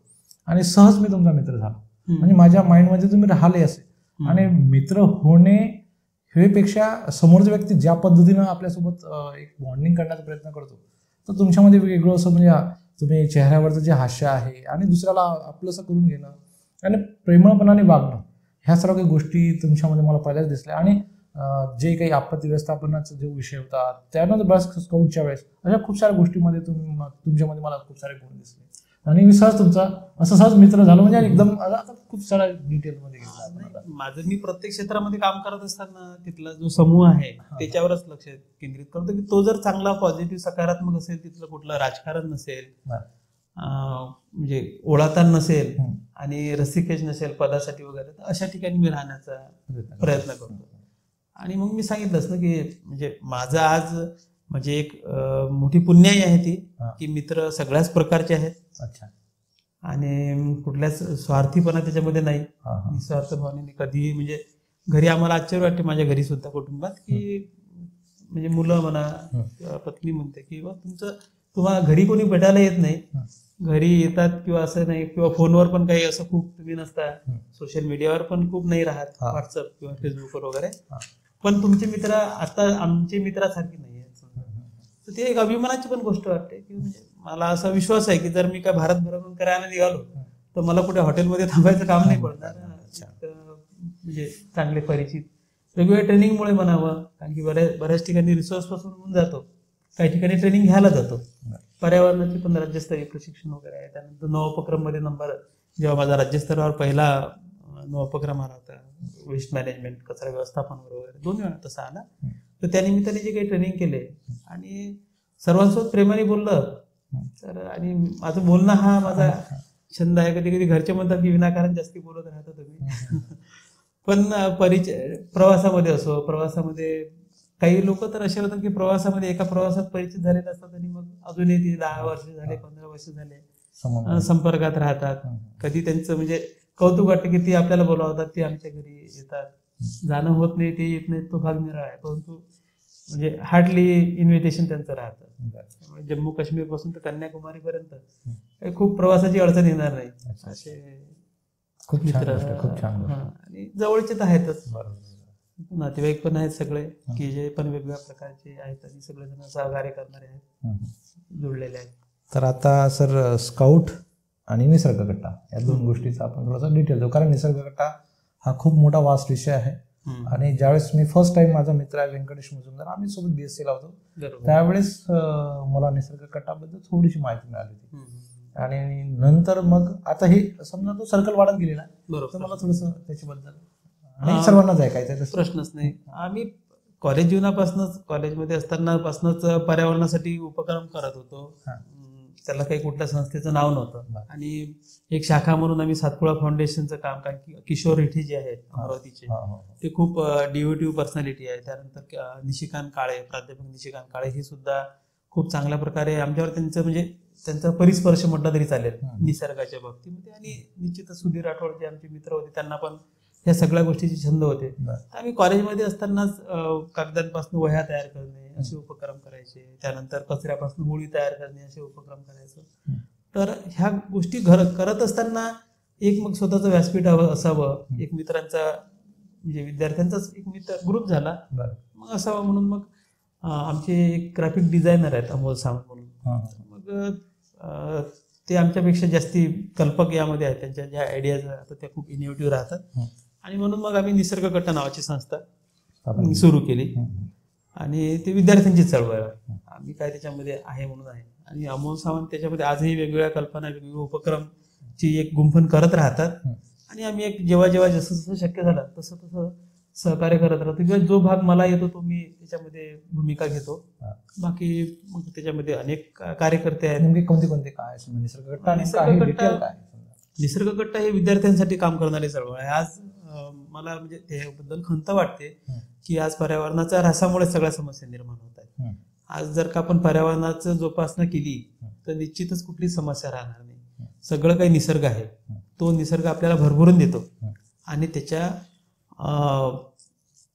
आणि सहज मी तुमचा मित्र झालो, म्हणजे माझ्या माइंडमध्ये तुम्ही राहिले असे. आणि मित्र होणे हेपेक्षा समोरचा व्यक्ती ज्या पद्धतीनं आपल्यासोबत एक बॉन्डिंग करण्याचा प्रयत्न करतो, तर तुमच्यामध्ये वेगळं असं म्हणजे तुम्ही चेहऱ्यावरचं जे हास्य आहे आणि दुसऱ्याला आपलंसं करून घेणं आणि प्रेमळपणाने वागणं, ह्या सर्व काही गोष्टी तुमच्यामध्ये मला पहिल्याच दिसल्या. आणि जे काही आपत्ती व्यवस्थापनाचा जो विषय होता त्यानंतर बऱ्याच स्काउटच्या वेळेस अशा खूप साऱ्या गोष्टीमध्ये तुमच्यामध्ये मला खूप सारे गुण दिसले. आणि मी सहज तुमचा असं सहज मित्र झालो, म्हणजे एकदम खूप साऱ्या डिटेलमध्ये घेतला. माझं मी प्रत्येक क्षेत्रामध्ये काम करत असताना तिथला जो समूह आहे त्याच्यावरच लक्ष केंद्रित करतो की तो जर चांगला पॉझिटिव्ह सकारात्मक असेल, तिथलं कुठलं राजकारण नसेल, म्हणजे ओळाताण नसेल आणि रस्सीखेच नसेल पदासाठी वगैरे, तर अशा ठिकाणी मी राहण्याचा प्रयत्न करतो. आणि मग मी सांगितलंच ना की म्हणजे माझं आज म्हणजे एक मोठी पुण्याई आहे ती की मित्र सगळ्याच प्रकारचे आहेत. आणि कुठल्याच स्वार्थीपणा त्याच्यामध्ये नाही, निस्वार्थ भावनेने कधीही. म्हणजे घरी आम्हाला आश्चर्य वाटते, माझ्या घरी सुद्धा कुटुंबात, की म्हणजे मुलं म्हणा किंवा पत्नी म्हणते की तुम्हाला घरी कोणी भेटायला येत नाही, घरी येतात किंवा असं नाही, किंवा फोनवर पण काही असं खूप तुम्ही नसता, सोशल मीडियावर पण खूप नाही राहत, व्हॉट्सअप किंवा फेसबुकवर वगैरे, पण तुमचे मित्र आता आमचे मित्रासारखे नाही आहेत. तर ते एक अभिमानाची पण गोष्ट वाटते की म्हणजे मला असा विश्वास आहे की जर मी काय भारत भ्रमण करायला निघालो तर मला कुठे हॉटेलमध्ये थांबायचं काम नाही पडणार. म्हणजे चांगले परिचित वेगवेगळ्या ट्रेनिंगमुळे म्हणावं, कारण की बऱ्याच ठिकाणी रिसोर्स पासून होऊन जातो, काही ठिकाणी ट्रेनिंग घ्यायला जातो. पर्यावरणाचे पण राज्यस्तरीय प्रशिक्षण वगैरे आहे. त्यानंतर नवोपक्रम मध्ये जेव्हा माझा राज्यस्तरावर पहिला नवोपक्रम आला होता, वेस्ट मॅनेजमेंट, कचरा व्यवस्थापन वगैरे 2 वेळा तसा आला, तर त्या निमित्ताने जे काही ट्रेनिंग केले आणि सर्वांसोबत प्रेमाने बोललं. तर आणि माझं बोलणं हा माझा छंद आहे. कधी कधी घरचे म्हणतात की विनाकारण जास्ती बोलत राहता तुम्ही. पण प्रवासामध्ये काही लोक तर असे होतात की प्रवासामध्ये एका प्रवासात परिचित झालेले असतात आणि मग अजूनही ते 10 वर्ष झाले, 15 वर्ष झाले संपर्कात राहतात. कधी त्यांचं म्हणजे कौतुक वाटतं की ते आपल्याला बोलावतात, ते आमच्या घरी येतात, जाणं होत नाही, ते येत नाही, तो भाग निराळा आहे, परंतु म्हणजे हार्डली इन्व्हिटेशन त्यांचं राहतं. त्यामुळे जम्मू काश्मीर पासून तर कन्याकुमारी पर्यंत खूप प्रवासाची अडचण येणार नाही असे खूप मित्र, खूप छान. आणि जवळचे तर आहेतच, नातेवाईक पण आहेत सगळे की जे पण वेगवेगळ्या प्रकारचे आहेत आणि सगळेजण सहकार्य करणारे आहेत, जुळलेले आहेत. तर आता सर स्काउट आणि निसर्ग कट्टा या 2 गोष्टीचा आपण थोडासा डिटेल देऊ, कारण निसर्ग कट्टा हा खूप मोठा वास्ट विषय आहे. आणि ज्यावेळेस मी फर्स्ट टाइम माझा मित्र आहे व्यंकटेश मुजुमदार, आम्ही सोबत BSc ला होतो, त्यावेळेस मला निसर्ग कट्टाबद्दल थोडीशी माहिती मिळाली होती. आणि नंतर मग आता हे समजा तो सर्कल वाढत गेलेला आहे, तर मला थोडंसं त्याच्याबद्दल सर्वांनाच ऐकायचं. प्रश्नच नाही. आम्ही कॉलेज जीवनापासूनच, कॉलेजमध्ये असतानापासूनच पर्यावरणासाठी उपक्रम करत होतो. त्याला काही कुठल्या संस्थेचं नाव नव्हतं. आणि एक शाखा म्हणून आम्ही सातपुडा फाउंडेशनचं काम, कारण की किशोर रिठी जे आहेत अमरावतीचे, ते खूप डिव्होटिव्ह पर्सनॅलिटी आहे. त्यानंतर निशिकांत काळे, प्राध्यापक निशिकांत काळे, हे सुद्धा खूप चांगल्या प्रकारे आमच्यावर त्यांचा परिस्पर्श म्हटलं तरी चालेल निसर्गाच्या बाबतीमध्ये. आणि निश्चितच सुधीर राठोड जे आमचे मित्र होते त्यांना पण या सगळ्या गोष्टीचे छंद होते. आम्ही कॉलेजमध्ये असतानाच कागदांपासून वह्या तयार करणे असे उपक्रम करायचे, त्यानंतर कचऱ्यापासून होळी तयार करणे असे उपक्रम करायचे. तर ह्या गोष्टी करत असताना एक मग स्वतःचं व्यासपीठ असावं, एक मित्रांचा म्हणजे विद्यार्थ्यांचाच एक मित्र ग्रुप झाला मग असावा म्हणून मग आमचे एक ग्राफिक डिझायनर आहेत अमोल सावंत म्हणून. मग ते आमच्यापेक्षा जास्ती कल्पक यामध्ये आहेत, त्यांच्या ज्या आयडियाज राहतात त्या खूप इनोव्हेटिव्ह राहतात. आणि म्हणून मग आम्ही निसर्ग कट्टा नावाची संस्था सुरू केली आणि ते विद्यार्थ्यांची चळवळ आम्ही काय त्याच्यामध्ये आहे म्हणून आहे. आणि अमोल सावंत त्याच्यामध्ये आजही वेगवेगळ्या कल्पना वेगवेगळे उपक्रमची एक गुंफण करत राहतात. आणि आम्ही एक जेव्हा जसं जसं शक्य झालं तसं तसं सहकार्य करत राहतो किंवा जो भाग मला येतो तो मी त्याच्यामध्ये भूमिका घेतो. बाकी मग त्याच्यामध्ये अनेक कार्यकर्ते आहेत. कोणते काय निसर्ग कट्टा हे विद्यार्थ्यांसाठी काम करणारी चळवळ आहे. आज मला म्हणजे त्याबद्दल खंत वाटते की आज पर्यावरणाच्या ऱ्हासामुळे सगळ्या समस्या निर्माण होत आहेत. आज जर का आपण पर्यावरणाचं जोपासना केली तर निश्चितच कुठली समस्या राहणार नाही. सगळं काही निसर्ग आहे, तो निसर्ग आपल्याला भरभरून देतो आणि त्याच्या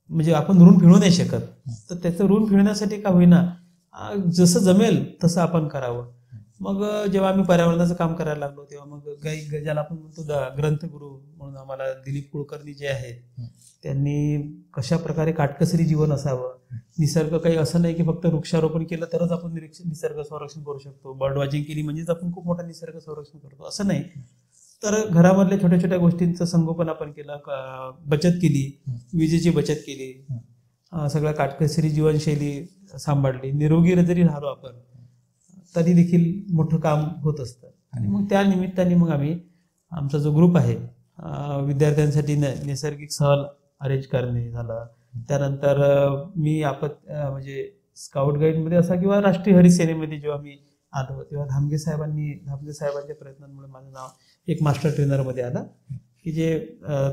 म्हणजे आपण ऋण फेडू नाही शकत. तर त्याचं ऋण फेडण्यासाठी का होईना जसं जमेल तसं आपण करावं. मग जेव्हा आम्ही पर्यावरणाचं काम करायला लागलो तेव्हा मग ज्याला आपण म्हणतो ग्रंथगुरू म्हणून आम्हाला दिलीप कुलकर्णी जे आहेत त्यांनी कशा प्रकारे काटकसरी जीवन असावं. निसर्ग काही असं नाही की फक्त वृक्षारोपण केलं तरच आपण निसर्ग संरक्षण करू शकतो, बर्ड वॉचिंग केली म्हणजेच आपण खूप मोठा निसर्ग संरक्षण करतो असं नाही. तर घरामधल्या छोट्या छोट्या गोष्टींचं संगोपन आपण केलं, बचत केली, विजेची बचत केली, सगळ्या काटकसरी जीवनशैली सांभाळली, निरोगी जरी राहिलो आपण तरी देखील मोठं काम होत असतं. आणि मग त्या निमित्ताने मग आम्ही आमचा जो ग्रुप आहे विद्यार्थ्यांसाठी नैसर्गिक सहल अरेंज करणे झालं. त्यानंतर मी म्हणजे स्काउट गाईडमध्ये असा किंवा राष्ट्रीय हरित सेनेमध्ये जेव्हा मी आलो तेव्हा धामगे साहेबांच्या प्रयत्नांमुळे माझं नाव एक मास्टर ट्रेनरमध्ये आलं की जे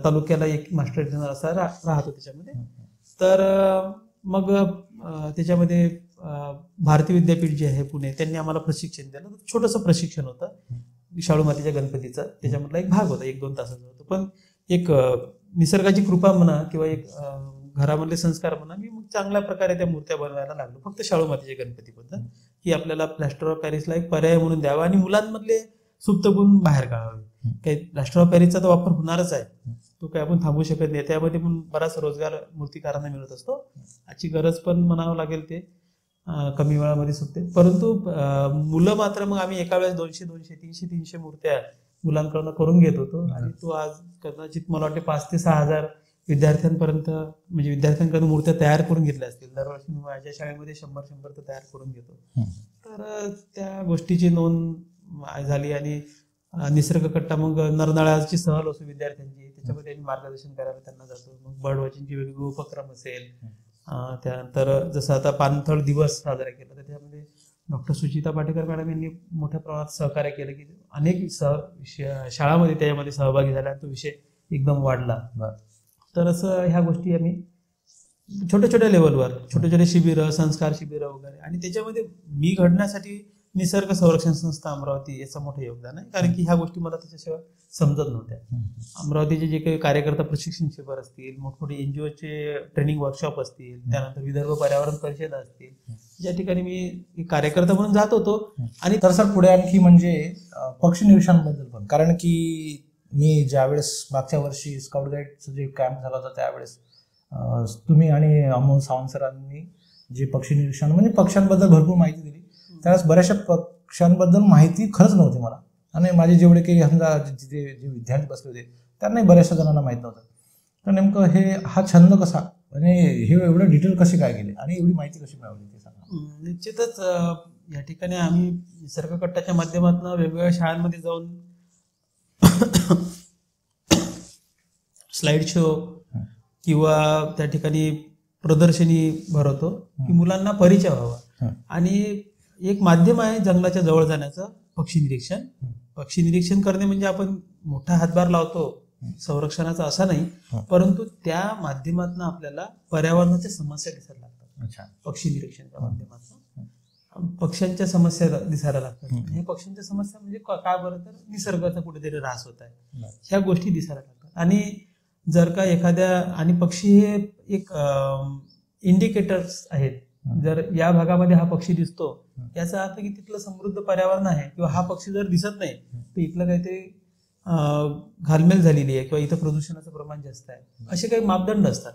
तालुक्याला एक मास्टर ट्रेनर असा राहतो त्याच्यामध्ये. तर मग त्याच्यामध्ये भारती विद्यापीठ जे आहे पुणे त्यांनी आम्हाला प्रशिक्षण दिलं. छोटंसं प्रशिक्षण होतं शाळू मातीच्या गणपतीचं, त्याच्यामधला एक भाग होता 1-2 तासाचा होता. पण एक निसर्गाची कृपा म्हणा किंवा एक घरामधले संस्कार म्हणा मी मग चांगल्या प्रकारे त्या मूर्त्या बनवायला लागलो फक्त शाळू मातीच्या गणपतीबद्दल की आपल्याला प्लॅस्टर ऑफ पॅरिसला एक पर्याय म्हणून द्यावा आणि मुलांमधले सुप्त गुण बाहेर काढावे. काही प्लॅस्टर ऑफ पॅरिसचा तो वापर होणारच आहे, तो काही आपण थांबवू शकत नाही. त्यामध्ये पण बराच रोजगार मूर्तिकारांना मिळत असतो. आजची गरज पण म्हणावं लागेल ते कमी वेळामध्ये सुटते. परंतु मुलं मात्र मग आम्ही एका वेळेस 200, 300 मूर्त्या मुलांकडून करून घेत होतो. आणि तो आज कदाचित मला वाटते 5,000 ते 6,000 विद्यार्थ्यांपर्यंत म्हणजे विद्यार्थ्यांकडून मूर्त्या तयार करून घेतल्या असतील. दरवर्षी मी माझ्या शाळेमध्ये 100 तर तयार करून घेतो. तर त्या गोष्टीची नोंद झाली. आणि निसर्ग कट्टा मग नरनाळ्याची सहल असो विद्यार्थ्यांची त्याच्यामध्ये आम्ही मार्गदर्शन करायला त्यांना जातो. मग बर्ड वॉचिंगचे वेगवेगळे उपक्रम असेल, त्यानंतर जसं आता पाणथळ दिवस साजरा केला तर त्यामध्ये डॉक्टर सुचिता पाटेकर मॅडम यांनी मोठ्या प्रमाणात सहकार्य केलं की अनेक शाळांमध्ये त्याच्यामध्ये सहभागी झाला, तो विषय एकदम वाढला. तर असं ह्या गोष्टी आम्ही छोट्या छोट्या लेवलवर छोटे छोटे शिबिरं, संस्कार शिबिरं वगैरे. आणि त्याच्यामध्ये मी घडण्यासाठी निसर्ग संरक्षण संस्था अमरावती याचं मोठं योगदान आहे. कारण की ह्या गोष्टी मला त्याच्याशिवाय समजत नव्हत्या. अमरावतीचे जे काही कार्यकर्ता प्रशिक्षण शिबिर असतील, मोठमोठे NGOचे ट्रेनिंग वर्कशॉप असतील, त्यानंतर विदर्भ पर्यावरण परिषद असतील, ज्या ठिकाणी मी कार्यकर्ता म्हणून जात होतो. आणि तर सर पुढे आणखी म्हणजे पक्षी निरीक्षणाबद्दल पण, कारण की मी ज्यावेळेस मागच्या वर्षी स्काउट गाईडचं जे कॅम्प झाला होता त्यावेळेस तुम्ही आणि अमोल सावंत सरांनी जे पक्षी निरीक्षण म्हणजे पक्ष्यांबद्दल भरपूर माहिती दिली. त्यावेळेस बऱ्याचशा पक्ष्यांबद्दल माहिती खरंच नव्हती मला. आणि माझे जेवढे काही समजा जे विद्यार्थी बसले होते त्यांनाही बऱ्याचशा जणांना माहीत नव्हतं. तर नेमकं हा छंद कसा म्हणजे हे एवढं डिटेल कसे काय गेले आणि एवढी माहिती कशी मिळवली ते सांगा. निश्चितच या ठिकाणी आम्ही निसर्ग कट्टाच्या माध्यमातून वेगवेगळ्या शाळांमध्ये जाऊन स्लाइड शो किंवा त्या ठिकाणी प्रदर्शनी भरवतो की मुलांना परिचय व्हावा. आणि एक माध्यम आहे जंगलाच्या जवळ जाण्याचं पक्षी निरीक्षण. पक्षी निरीक्षण करणे म्हणजे आपण मोठा हातभार लावतो संरक्षणाचा असा नाही, परंतु त्या माध्यमातून आपल्याला पर्यावरणाच्या समस्या दिसायला लागतात पक्षी निरीक्षणाच्या माध्यमातून. पक्ष्यांच्या समस्या दिसायला लागतात. हे पक्ष्यांच्या समस्या म्हणजे काय बरं, तर निसर्गाचा कुठेतरी ऱ्हास होत आहे, ह्या गोष्टी दिसायला लागतात. आणि जर का एखाद्या, आणि पक्षी हे एक इंडिकेटर्स आहेत. जर या भागामध्ये हा पक्षी दिसतो, याचा अर्थ की तिथलं समृद्ध पर्यावरण आहे, किंवा हा पक्षी जर दिसत नाही तर इथलं काहीतरी घालमेल झालेली आहे, किंवा इथं प्रदूषणाचं प्रमाण जास्त आहे, असे काही मापदंड असतात.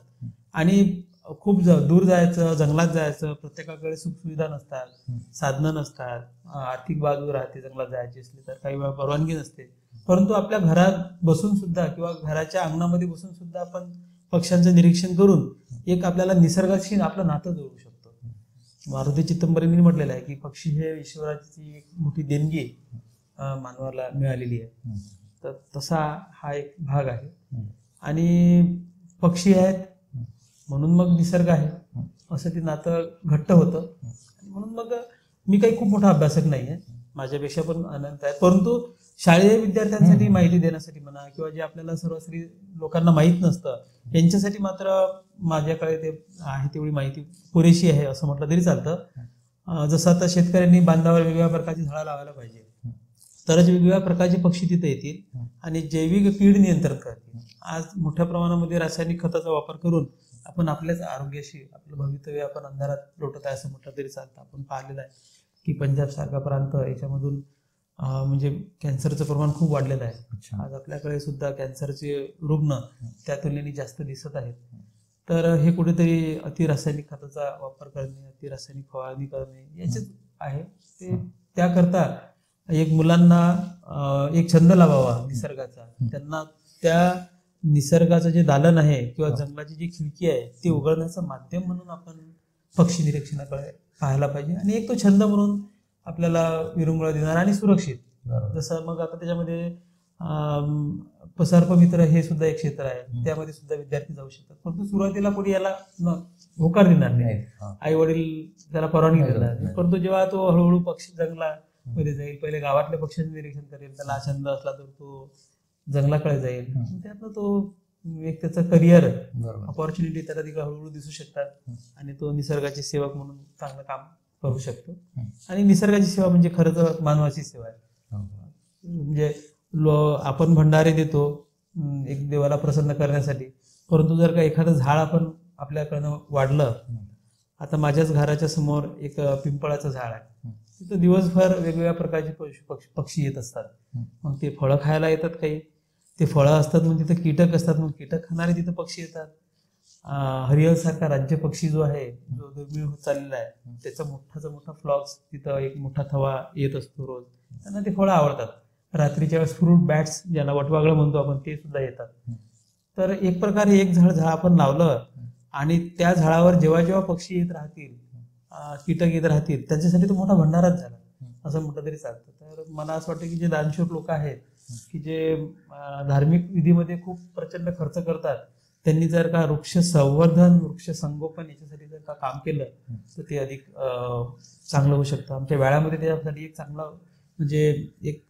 आणि खूप दूर जायचं, जंगलात जायचं, प्रत्येकाकडे सुखसुविधा नसतात, साधनं नसतात, आर्थिक बाजू राहते जंगलात जायची असली तर, काही वेळा परवानगी नसते. परंतु आपल्या घरात बसून सुद्धा किंवा घराच्या अंगणामध्ये बसून सुद्धा आपण पक्ष्यांचं निरीक्षण करून एक आपल्याला निसर्गाशी आपलं नातं जोडू शकतो. मारुती चिदंबरेंनी म्हटलेलं आहे की पक्षी हे ईश्वराची एक मोठी देणगी मानवाला मिळालेली आहे. तर तसा हा एक भाग आहे. आणि पक्षी आहेत म्हणून मग निसर्ग आहे, असं ते नातं घट्ट होतं. म्हणून मग मी काही खूप मोठा अभ्यासक नाही आहे, माझ्यापेक्षा पण अनंत आहेत. परंतु शालेय विद्यार्थ्यांसाठी माहिती देण्यासाठी म्हणा, किंवा जे आपल्याला सरासरी लोकांना माहीत नसतं यांच्यासाठी मात्र माझ्याकडे ते आहे तेवढी माहिती पुरेशी आहे असं म्हटलं तरी चालतं. जसं आता शेतकऱ्यांनी बांधावर वेगवेगळ्या प्रकारची झाडं लावायला पाहिजे, तरच वेगवेगळ्या प्रकारचे पक्षी तिथे येतील आणि जैविक कीड नियंत्रण करतील. आज मोठ्या प्रमाणामध्ये रासायनिक खताचा वापर करून आपण आपल्याच आरोग्याशी आपलं भवितव्य आपण अंधारात लोटत आहे असं म्हटलं तरी चालतं. आपण पाहिलेलं आहे की पंजाब सारखा प्रांत, याच्यामधून म्हणजे कॅन्सरचं प्रमाण खूप वाढलेलं आहे. आज आपल्याकडे सुद्धा कॅन्सरचे रुग्ण त्या तुलनेने जास्त दिसत आहेत. तर हे कुठेतरी अतिरासायनिक खताचा वापर करणे, अतिरासायनिक फवारणी करणे याचेच आहे. ते त्याकरता एक मुलांना एक छंद लावावा निसर्गाचा, त्यांना त्या निसर्गाचं जे दालन आहे किंवा जंगलाची जी खिडकी आहे ते उघडण्याचं माध्यम म्हणून आपण पक्षी निरीक्षणाकडे पाहायला पाहिजे. आणि एक तो छंद म्हणून आपल्याला विरंगुळा देणार आणि सुरक्षित. जसं मग आता त्याच्यामध्ये सर्पमित्र हे सुद्धा एक क्षेत्र आहे, त्यामध्ये सुद्धा विद्यार्थी जाऊ शकतात. परंतु सुरुवातीला कोणी याला होकार देणार नाही, आई वडील त्याला परवानगी देणार नाही. परंतु जेव्हा तो हळूहळू पक्षी जंगलामध्ये जाईल, पहिले गावातल्या पक्ष्यांचं निरीक्षण करेल, त्याला छंद असला तर तो जंगलाकडे जाईल, त्यातनं तो एक त्याचं करिअर ऑपॉर्च्युनिटी त्याला तिकडे हळूहळू दिसू शकतात आणि तो निसर्गाची सेवक म्हणून चांगलं काम करू शकतो. आणि निसर्गाची सेवा म्हणजे खरं तर मानवाची सेवा आहे. म्हणजे आपण भंडारे देतो एक देवाला प्रसन्न करण्यासाठी, परंतु जर का एखादं झाड आपण आपल्याकडनं वाढलं, आता माझ्याच घराच्या समोर एक पिंपळाचं झाड आहे, तिथं दिवसभर वेगवेगळ्या प्रकारचे पक्षी येत असतात. मग ते फळं खायला येतात, काही ते फळं असतात, मग तिथं कीटक असतात, मग कीटक खाणारे तिथं पक्षी येतात. हरियल सारखा राज्य पक्षी जो आहे, जो दुर्मिळ होत चाललेला आहे, त्याचा मोठा फ्लॉक्स तिथं एक मोठा थवा येत असतो रोज. त्यांना ते फळं आवडतात. रात्रीच्या वेळेस फ्रूट बॅट्स ज्याला वटवागळं म्हणतो आपण, ते सुद्धा येतात. तर एक प्रकारे एक झाड आपण लावलं आणि त्या झाडावर जेव्हा जेव्हा पक्षी येत राहतील, कीटक येत राहतील, त्यांच्यासाठी तो मोठा भंडाराच झाला असं म्हटलं तरी चालतं. तर मला असं वाटतं की जे दानशूर लोक आहेत, की जे धार्मिक विधीमध्ये खूप प्रचंड खर्च करतात, त्यांनी जर का वृक्ष संवर्धन, वृक्ष संगोपन याच्यासाठी जर का काम केलं तर ते अधिक चांगलं होऊ शकतं. आमच्या वेळामध्ये त्याच्यासाठी एक चांगला म्हणजे एक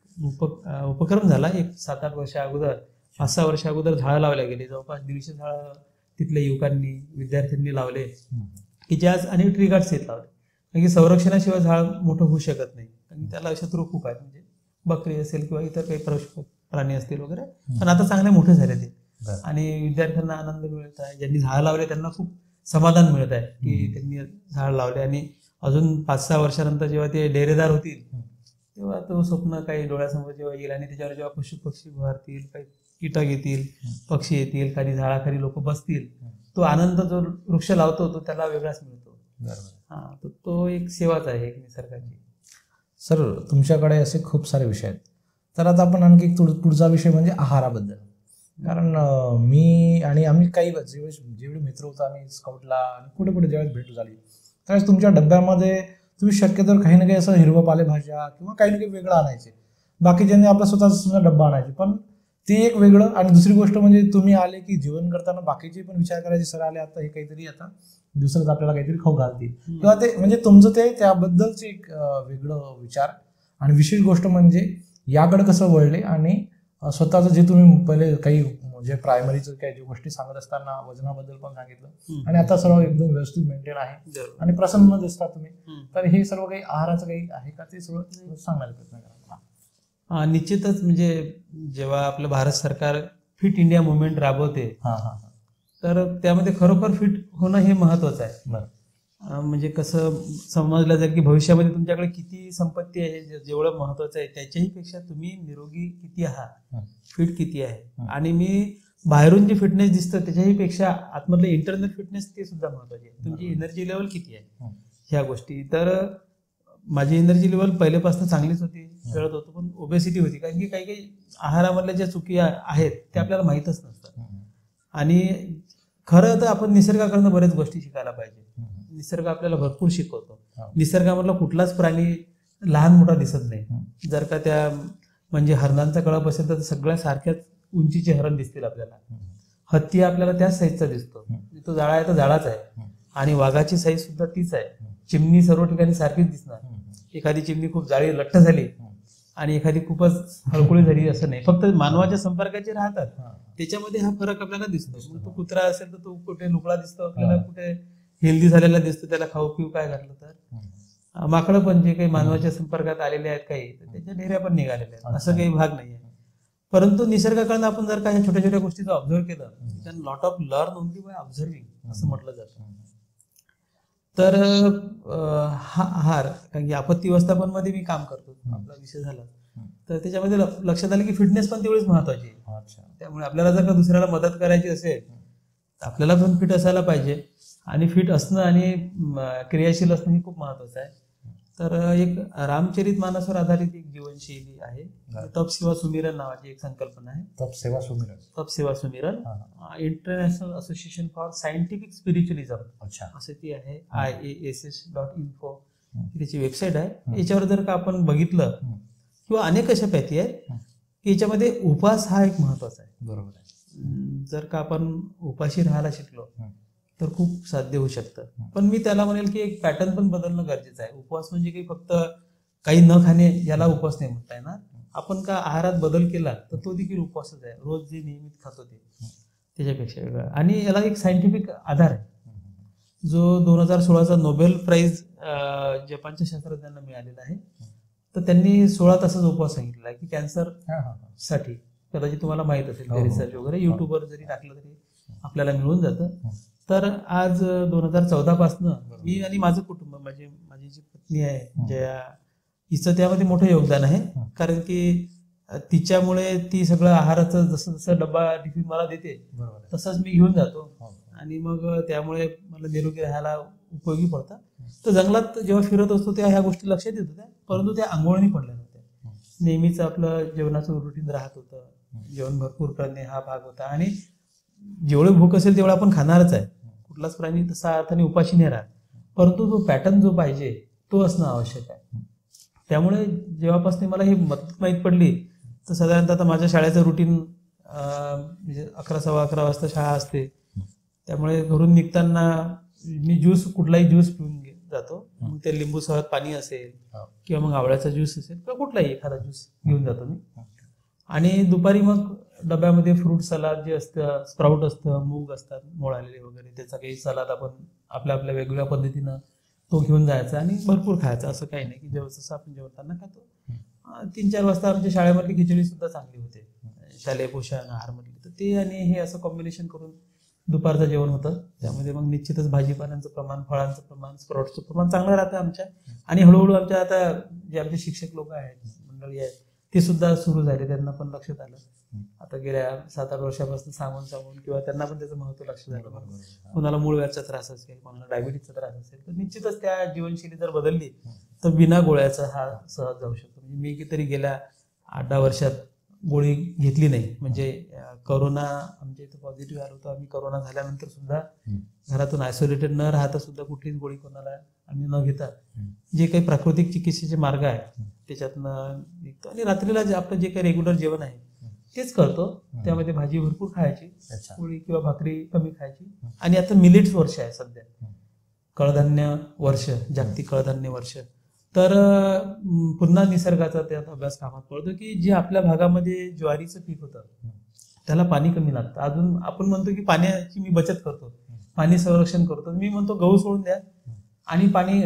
उपक्रम झाला. एक 7-8 वर्षा अगोदर, 5-6 वर्षा अगोदर झाडं लावल्या गेली. जवळपास 150 झाडं तिथल्या युवकांनी, विद्यार्थ्यांनी लावले, की जे आज आणि ट्री गार्ड्स येत लावले. कारण की संरक्षणाशिवाय झाड मोठं होऊ शकत नाही, कारण त्याला शत्रू खूप आहेत, म्हणजे बकरी असेल किंवा इतर काही प्राणी असतील वगैरे. पण आता चांगले मोठे झाले ते, आणि विद्यार्थ्यांना आनंद मिळत आहे. ज्यांनी झाड लावले त्यांना खूप समाधान मिळत आहे की त्यांनी झाड लावले. आणि अजून 5-6 वर्षानंतर जेव्हा ते डेरेदार होतील, तेव्हा तो स्वप्न काही डोळ्यासमोर जेव्हा येईल आणि त्याच्यावर जेव्हा पशुपक्षी भरतील, काही कीटक येतील, पक्षी येतील, काही झाडाखाली लोक बसतील, तो आनंद जो वृक्ष लावतो तो त्याला वेगळाच मिळतो. तर तो एक सेवाच आहे एक निसर्गाची. सर, तुमच्याकडे असे खूप सारे विषय आहेत, तर आता आपण आणखी पुढचा विषय म्हणजे आहाराबद्दल. कारण मी आणि आम्ही काही जेवढे मित्र होतो आम्ही स्काउटला आणि कुठे ज्यावेळेस भेट झाली, त्यावेळेस तुमच्या डब्यामध्ये तुम्ही शक्यतो काही ना काही असं हिरवं पालेभाज्या किंवा काही ना काही वेगळं आणायचे. बाकीच्यांनी आपला स्वतःचा डब्बा आणायचे, पण ते एक वेगळं. आणि दुसरी गोष्ट म्हणजे तुम्ही आले की जेवण करताना बाकीचे पण विचार करायचे, सर आले आता हे काहीतरी आता दुसरंच आपल्याला काहीतरी खाऊ घालतील, किंवा ते म्हणजे तुमचं ते त्याबद्दलचे एक वेगळं विचार. आणि विशेष गोष्ट म्हणजे याकडे कसं वळले आणि स्वतःचं जे तुम्ही पहिले काही म्हणजे प्रायमरीचं काही ज्या गोष्टी सांगत असताना वजनाबद्दल पण सांगितलं आणि आता सर्व एकदम व्यवस्थित मेंटेन आहे आणि प्रसन्न दिसता तुम्ही. तर हे सर्व काही आहाराचं काही आहे का ते सर्व सांगण्याचा प्रयत्न करा. निश्चितच म्हणजे जेव्हा आपलं भारत सरकार फिट इंडिया मुवमेंट राबवते तर त्यामध्ये खरोखर फिट होणं हे महत्वाचं आहे. म्हणजे कसं समजलं जाईल की भविष्यामध्ये तुमच्याकडे किती संपत्ती आहे जेवढं महत्वाचं आहे त्याच्याही पेक्षा तुम्ही निरोगी किती आहात, फिट किती आहे. आणि मी बाहेरून जे फिटनेस दिसतं त्याच्याही पेक्षा आतमधलं इंटरनल फिटनेस ते सुद्धा महत्वाचे आहे. तुमची एनर्जी लेवल किती आहे ह्या गोष्टी. तर माझी एनर्जी लेवल पहिल्यापासून चांगलीच होती, खेळत होतो, पण ओबेसिटी होती कारण की काही काही आहारामधल्या ज्या चुकी आहेत त्या आपल्याला माहीतच नसतात. आणि खरं तर आपण निसर्गाकडनं बऱ्याच गोष्टी शिकायला पाहिजे. निसर्ग आपल्याला भरपूर शिकवतो. निसर्गामधला कुठलाच प्राणी लहान मोठा दिसत नाही. जर का त्या म्हणजे हरणांचा कळप असेल तर सगळ्या सारख्याच उंचीचे हरण दिसतील आपल्याला. हत्ती आपल्याला त्याच साईजचा दिसतो, तो जाळा आहे तर जाळाच आहे. आणि वाघाची साईज सुद्धा तीच आहे. चिमणी सर्व ठिकाणी सारखीच दिसणार. एखादी चिमणी खूप जाळी लठ्ठ झाली आणि एखादी खूपच हळकुळी झाली असं नाही. फक्त मानवाच्या संपर्काचे राहतात त्याच्यामध्ये हा फरक आपल्याला दिसतो. तो कुत्रा असेल तर तो कुठे लुकळा दिसतो आपल्याला, कुठे हेल्दी झालेला दिसतो, त्याला खाऊ पिऊ काय घातलं तर. माकडं पण जे काही मानवाच्या संपर्कात आलेले आहेत काही तर त्याच्या ढेऱ्या पण निघालेल्या आहेत, असं काही भाग नाहीये. परंतु निसर्गाकडनं आपण जर काही छोट्या छोट्या गोष्टीचं ऑब्झर्व केलं तर lot of learn only by observing असं म्हटलं जातं. तर हा आहार कारण की आपत्ती व्यवस्थापनमध्ये मी काम करतो, आपला विषय झाला तर त्याच्यामध्ये लक्षात आलं की फिटनेस पण तेवढीच महत्वाची आहे. त्यामुळे आपल्याला जर का दुसऱ्याला मदत करायची असेल तर आपल्याला पण फिट असायला पाहिजे. आणि फिट असणं आणि क्रियाशील असणं हे खूप महत्वाचं आहे. तर एक रामचरित मानसवर आधारित एक जीवनशैली आहे, तप सेवा सुमिरन नावाची एक संकल्पना आहे. तप सेवा सुमिरन इंटरनॅशनल असोसिएशन फॉर सायंटिफिक स्पिरिच्युअलिझम असं ती आहे. IASS.info त्याची वेबसाईट आहे. याच्यावर जर का आपण बघितलं किंवा अनेक अशा पॅथी आहेत की याच्यामध्ये उपवास हा एक महत्वाचा आहे. बरोबर आहे. जर का आपण उपाशी राहायला शिकलो तर खूप साध्य होऊ शकतं. पण मी त्याला म्हणेल की एक पॅटर्न पण बदलणं गरजेचं आहे. उपवास म्हणजे काही फक्त काही न खाणे याला उपवास नाही म्हणता येणार. आपण का आहारात बदल केला तर तो देखील उपवासच आहे. रोज जे नियमित खातो ते त्याच्यापेक्षा वेगळं. आणि याला एक सायंटिफिक आधार आहे जो 2016चा नोबेल प्राइज जपानच्या शास्त्रज्ञांना मिळालेला आहे. तर त्यांनी 16 तासाचा उपवास सांगितलेला आहे की कॅन्सर साठी. कदाचित तुम्हाला माहित असेल ते रिसर्च वगैरे युट्यूबवर जरी टाकलं तरी आपल्याला मिळून जातं. तर आज 2014 पासनं मी आणि माझं कुटुंब माझी जी पत्नी आहे जया, हिचं त्यामध्ये मोठं योगदान आहे. कारण की तिच्यामुळे ती सगळं आहाराचं जसं जसं डब्बा टिफिन मला देते तसंच मी घेऊन जातो आणि मग त्यामुळे मला निरोगी राहायला उपयोगी पडतं. तर जंगलात जेव्हा फिरत असतो तेव्हा ह्या गोष्टी लक्षात येत होत्या, परंतु त्या आंघोळणी पडल्या नव्हत्या. नेहमीच आपलं जेवणाचं रुटीन राहत होतं, जेवण भरपूर करणे हा भाग होता. आणि जेवढे भूक असेल तेवढं आपण खाणारच आहे. कुठलाच प्राणी तसा अर्थाने उपाशी नाही राहत, परंतु तो पॅटर्न जो पाहिजे तो असणं आवश्यक आहे. त्यामुळे जेव्हापासून मला ही माहीत पडली तर साधारणतः आता माझ्या शाळेचं रुटीन म्हणजे 11, 11:15 वाजता शाळा असते. त्यामुळे घरून निघताना मी कुठलाही ज्यूस पिऊन जातो. मग ते लिंबू सहज पाणी असेल किंवा मग आवळ्याचा ज्यूस असेल किंवा कुठलाही एखादा ज्यूस घेऊन जातो मी. आणि दुपारी मग डब्यामध्ये फ्रूट सलाद जे असतं, स्प्राऊट असतं, मूग असतात मोड आलेले वगैरे, त्याचा काही सलाद आपण आपल्या आपल्या वेगवेगळ्या पद्धतीनं तो घेऊन जायचा आणि भरपूर खायचा. असं काही नाही की जसं आपण जेवताना खातो. 3-4 वाजता आमच्या शाळेमधली खिचडी सुद्धा चांगली होते शालेय पोषण आहारमधली. तर ते आणि हे असं कॉम्बिनेशन करून दुपारचं जेवण होतं. त्यामध्ये मग निश्चितच भाजीपाल्यांचं प्रमाण, फळांचं प्रमाण, स्प्राऊटचं प्रमाण चांगलं राहतं आमच्या. आणि हळूहळू आमच्या आता जे आमचे शिक्षक लोक आहेत, मंडळी आहेत, ते सुद्धा सुरू झाले. त्यांना पण लक्षात आलं आता गेल्या 7-8 वर्षापासून सांगून किंवा त्यांना पण त्याचं महत्व लक्षात झालं. कोणाला मूळव्याधीचा त्रास असेल, कोणाला डायबिटीसचा त्रास असेल तर निश्चितच त्या जीवनशैली जर बदलली तर बिना गोळ्याचा हा सहज जाऊ शकतो. म्हणजे मी तरी गेल्या 8-10 वर्षात गोळी घेतली नाही. म्हणजे कोरोना आमच्या इथं पॉझिटिव्ह आलं होतं. आम्ही कोरोना झाल्यानंतर सुद्धा घरातून आयसोलेटेड न राहता सुद्धा कुठलीच गोळी कोणाला आम्ही न घेता जे काही प्राकृतिक चिकित्सेचे मार्ग आहेत त्याच्यातनं निघतो. आणि रात्रीला जे आपलं जे काही रेग्युलर जेवण आहे तेच करतो. त्यामध्ये भाजी भरपूर खायची, पोळी किंवा भाकरी कमी खायची. आणि आता मिलेट्स वर्ष आहे सध्या, कडधान्य वर्ष, जागतिक कडधान्य वर्ष. तर पुन्हा निसर्गाचा त्यात अभ्यास कामात पडतो की जे आपल्या भागामध्ये ज्वारीचं पीक होतं त्याला पाणी कमी लागतं. अजून आपण म्हणतो की पाण्याची मी बचत करतो, पाणी संरक्षण करतो. मी म्हणतो गहू सोडून द्या आणि पाणी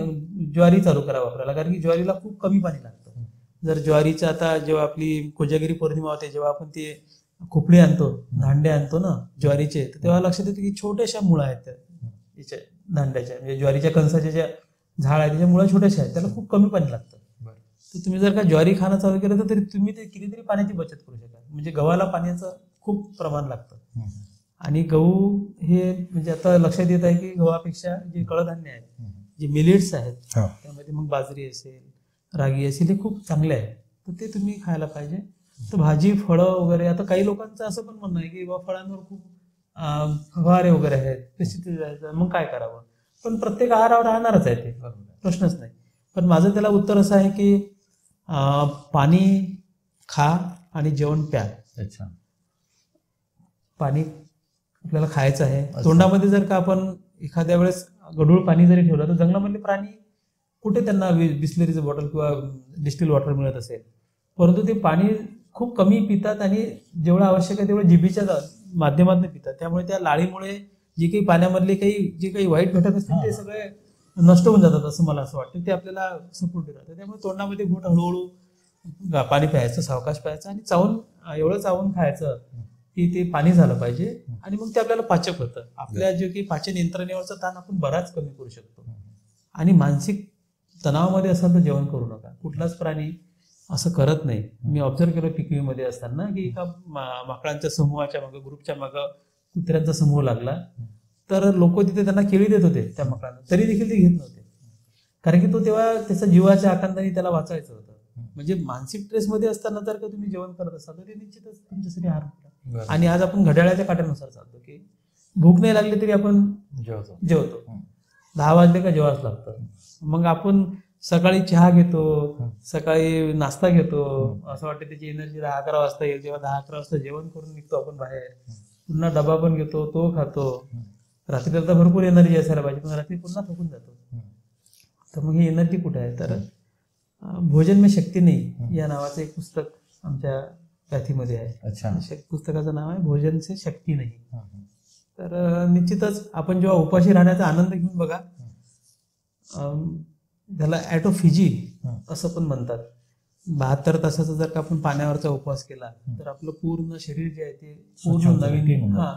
ज्वारी चालू करा वापरायला, कारण की ज्वारीला खूप कमी पाणी लागतं. जर ज्वारीचं आता जेव्हा आपली कोजागिरी पौर्णिमा होते, जेव्हा आपण ते खोपडे आणतो, धांडे आणतो ना ज्वारीचे, तर तेव्हा लक्षात येतं की छोट्याशा मुळा आहेत त्या धांड्याच्या, म्हणजे ज्वारीच्या कणसाच्या ज्या झाड आहेत त्याच्या मुळा छोट्याशा आहेत, त्याला खूप कमी पाणी लागतं. तर तुम्ही जर का ज्वारी खाणं चालू केलं तर तरी तुम्ही ते कितीतरी पाण्याची बचत करू शकाल. म्हणजे गव्हाला पाण्याचं खूप प्रमाण लागतं. आणि गहू हे म्हणजे आता लक्षात येत आहे की गव्हापेक्षा जे कडधान्य आहेत, जे मिलेट्स आहेत, त्यामध्ये मग बाजरी असेल, रागी असेल, हे खूप चांगले आहे. तर ते तुम्ही खायला पाहिजे. तर भाजी, फळं वगैरे, आता काही लोकांचं असं पण म्हणणं आहे की बाबा फळांवर खूप फवारे वगैरे आहेत, पेस्टिसाइड, मग काय करावं. पण प्रत्येक आहारावर राहणारच आहे ते, प्रश्नच नाही. पण माझं त्याला उत्तर असं आहे की पाणी खा आणि जेवण प्या. अच्छा, पाणी आपल्याला खायचं आहे. तोंडामध्ये जर का आपण एखाद्या वेळेस गढूळ पाणी जरी ठेवलं तर जंगलामधले प्राणी कुठे त्यांना बिस्लरीचं बॉटल किंवा डिस्टिल वॉटर मिळत असेल, परंतु ते पाणी खूप कमी पितात आणि जेवढं आवश्यक आहे तेवढं जिभेच्या माध्यमातून पितात. त्यामुळे त्या लाळीमुळे जे काही पाण्यामधले जे काही वाईट घटक असतील ते सगळे नष्ट होऊन जातात, असं मला असं वाटतं. ते आपल्याला सपोर्टिव्ह राहतं. त्यामुळे तोंडामध्ये घोट हळूहळू पाणी प्यायचं, सावकाश प्यायचं आणि एवढं चावून खायचं की ते पाणी झालं पाहिजे. आणि मग ते आपल्याला पाचक होतं. आपल्या जे काही पाचन यंत्रणेवरचा ताण आपण बराच कमी करू शकतो. आणि मानसिक तणावामध्ये असाल तर जेवण करू नका. कुठलाच प्राणी असं करत नाही. मी ऑब्झर्व केलं पिकवीमध्ये असताना की एका माकडांच्या समूहाच्या मागं, ग्रुपच्या मागं कुत्र्यांचा समूह लागला, तर लोक तिथे त्यांना केळी देत होते त्या माकडांना, तरी देखील ते घेत नव्हते, कारण की तो तेव्हा त्याच्या जीवाच्या आकांताने त्याला वाचायचं होतं. म्हणजे मानसिक स्ट्रेसमध्ये असताना जर का तुम्ही जेवण करत असाल तर ते निश्चितच तुमच्यासाठी हार्मफुल आहे. आणि आज आपण घड्याळाच्या काट्यानुसार चालतो की भूक नाही लागली तरी आपण जेवतो, 10 वाजले का जेवावंच लागतं. मग आपण सकाळी चहा घेतो, सकाळी नाश्ता घेतो, असं वाटतं त्याची एनर्जी 10-11 वाजता येईल, तेव्हा 10-11 वाजता जेवण करून निघतो आपण बाहेर, पुन्हा डबा पण घेतो, तो खातो. रात्री तर भरपूर एनर्जी असायला पाहिजे, पण रात्री पुन्हा थकून जातो. तर मग ही एनर्जी कुठे आहे? तर भोजन में शक्ती नाही या नावाचं एक पुस्तक आमच्या पॅथीमध्ये आहे. पुस्तकाचं नाव आहे भोजन से शक्ती नाही. तर निश्चितच आपण जेव्हा उपाशी राहण्याचा आनंद घेऊन बघा, त्याला ॲटोफिजी असं पण म्हणतात. 72 तासाचा जर का आपण पाण्यावरचा उपवास केला तर आपलं पूर्ण शरीर जे आहे ते पूर्ण नवीन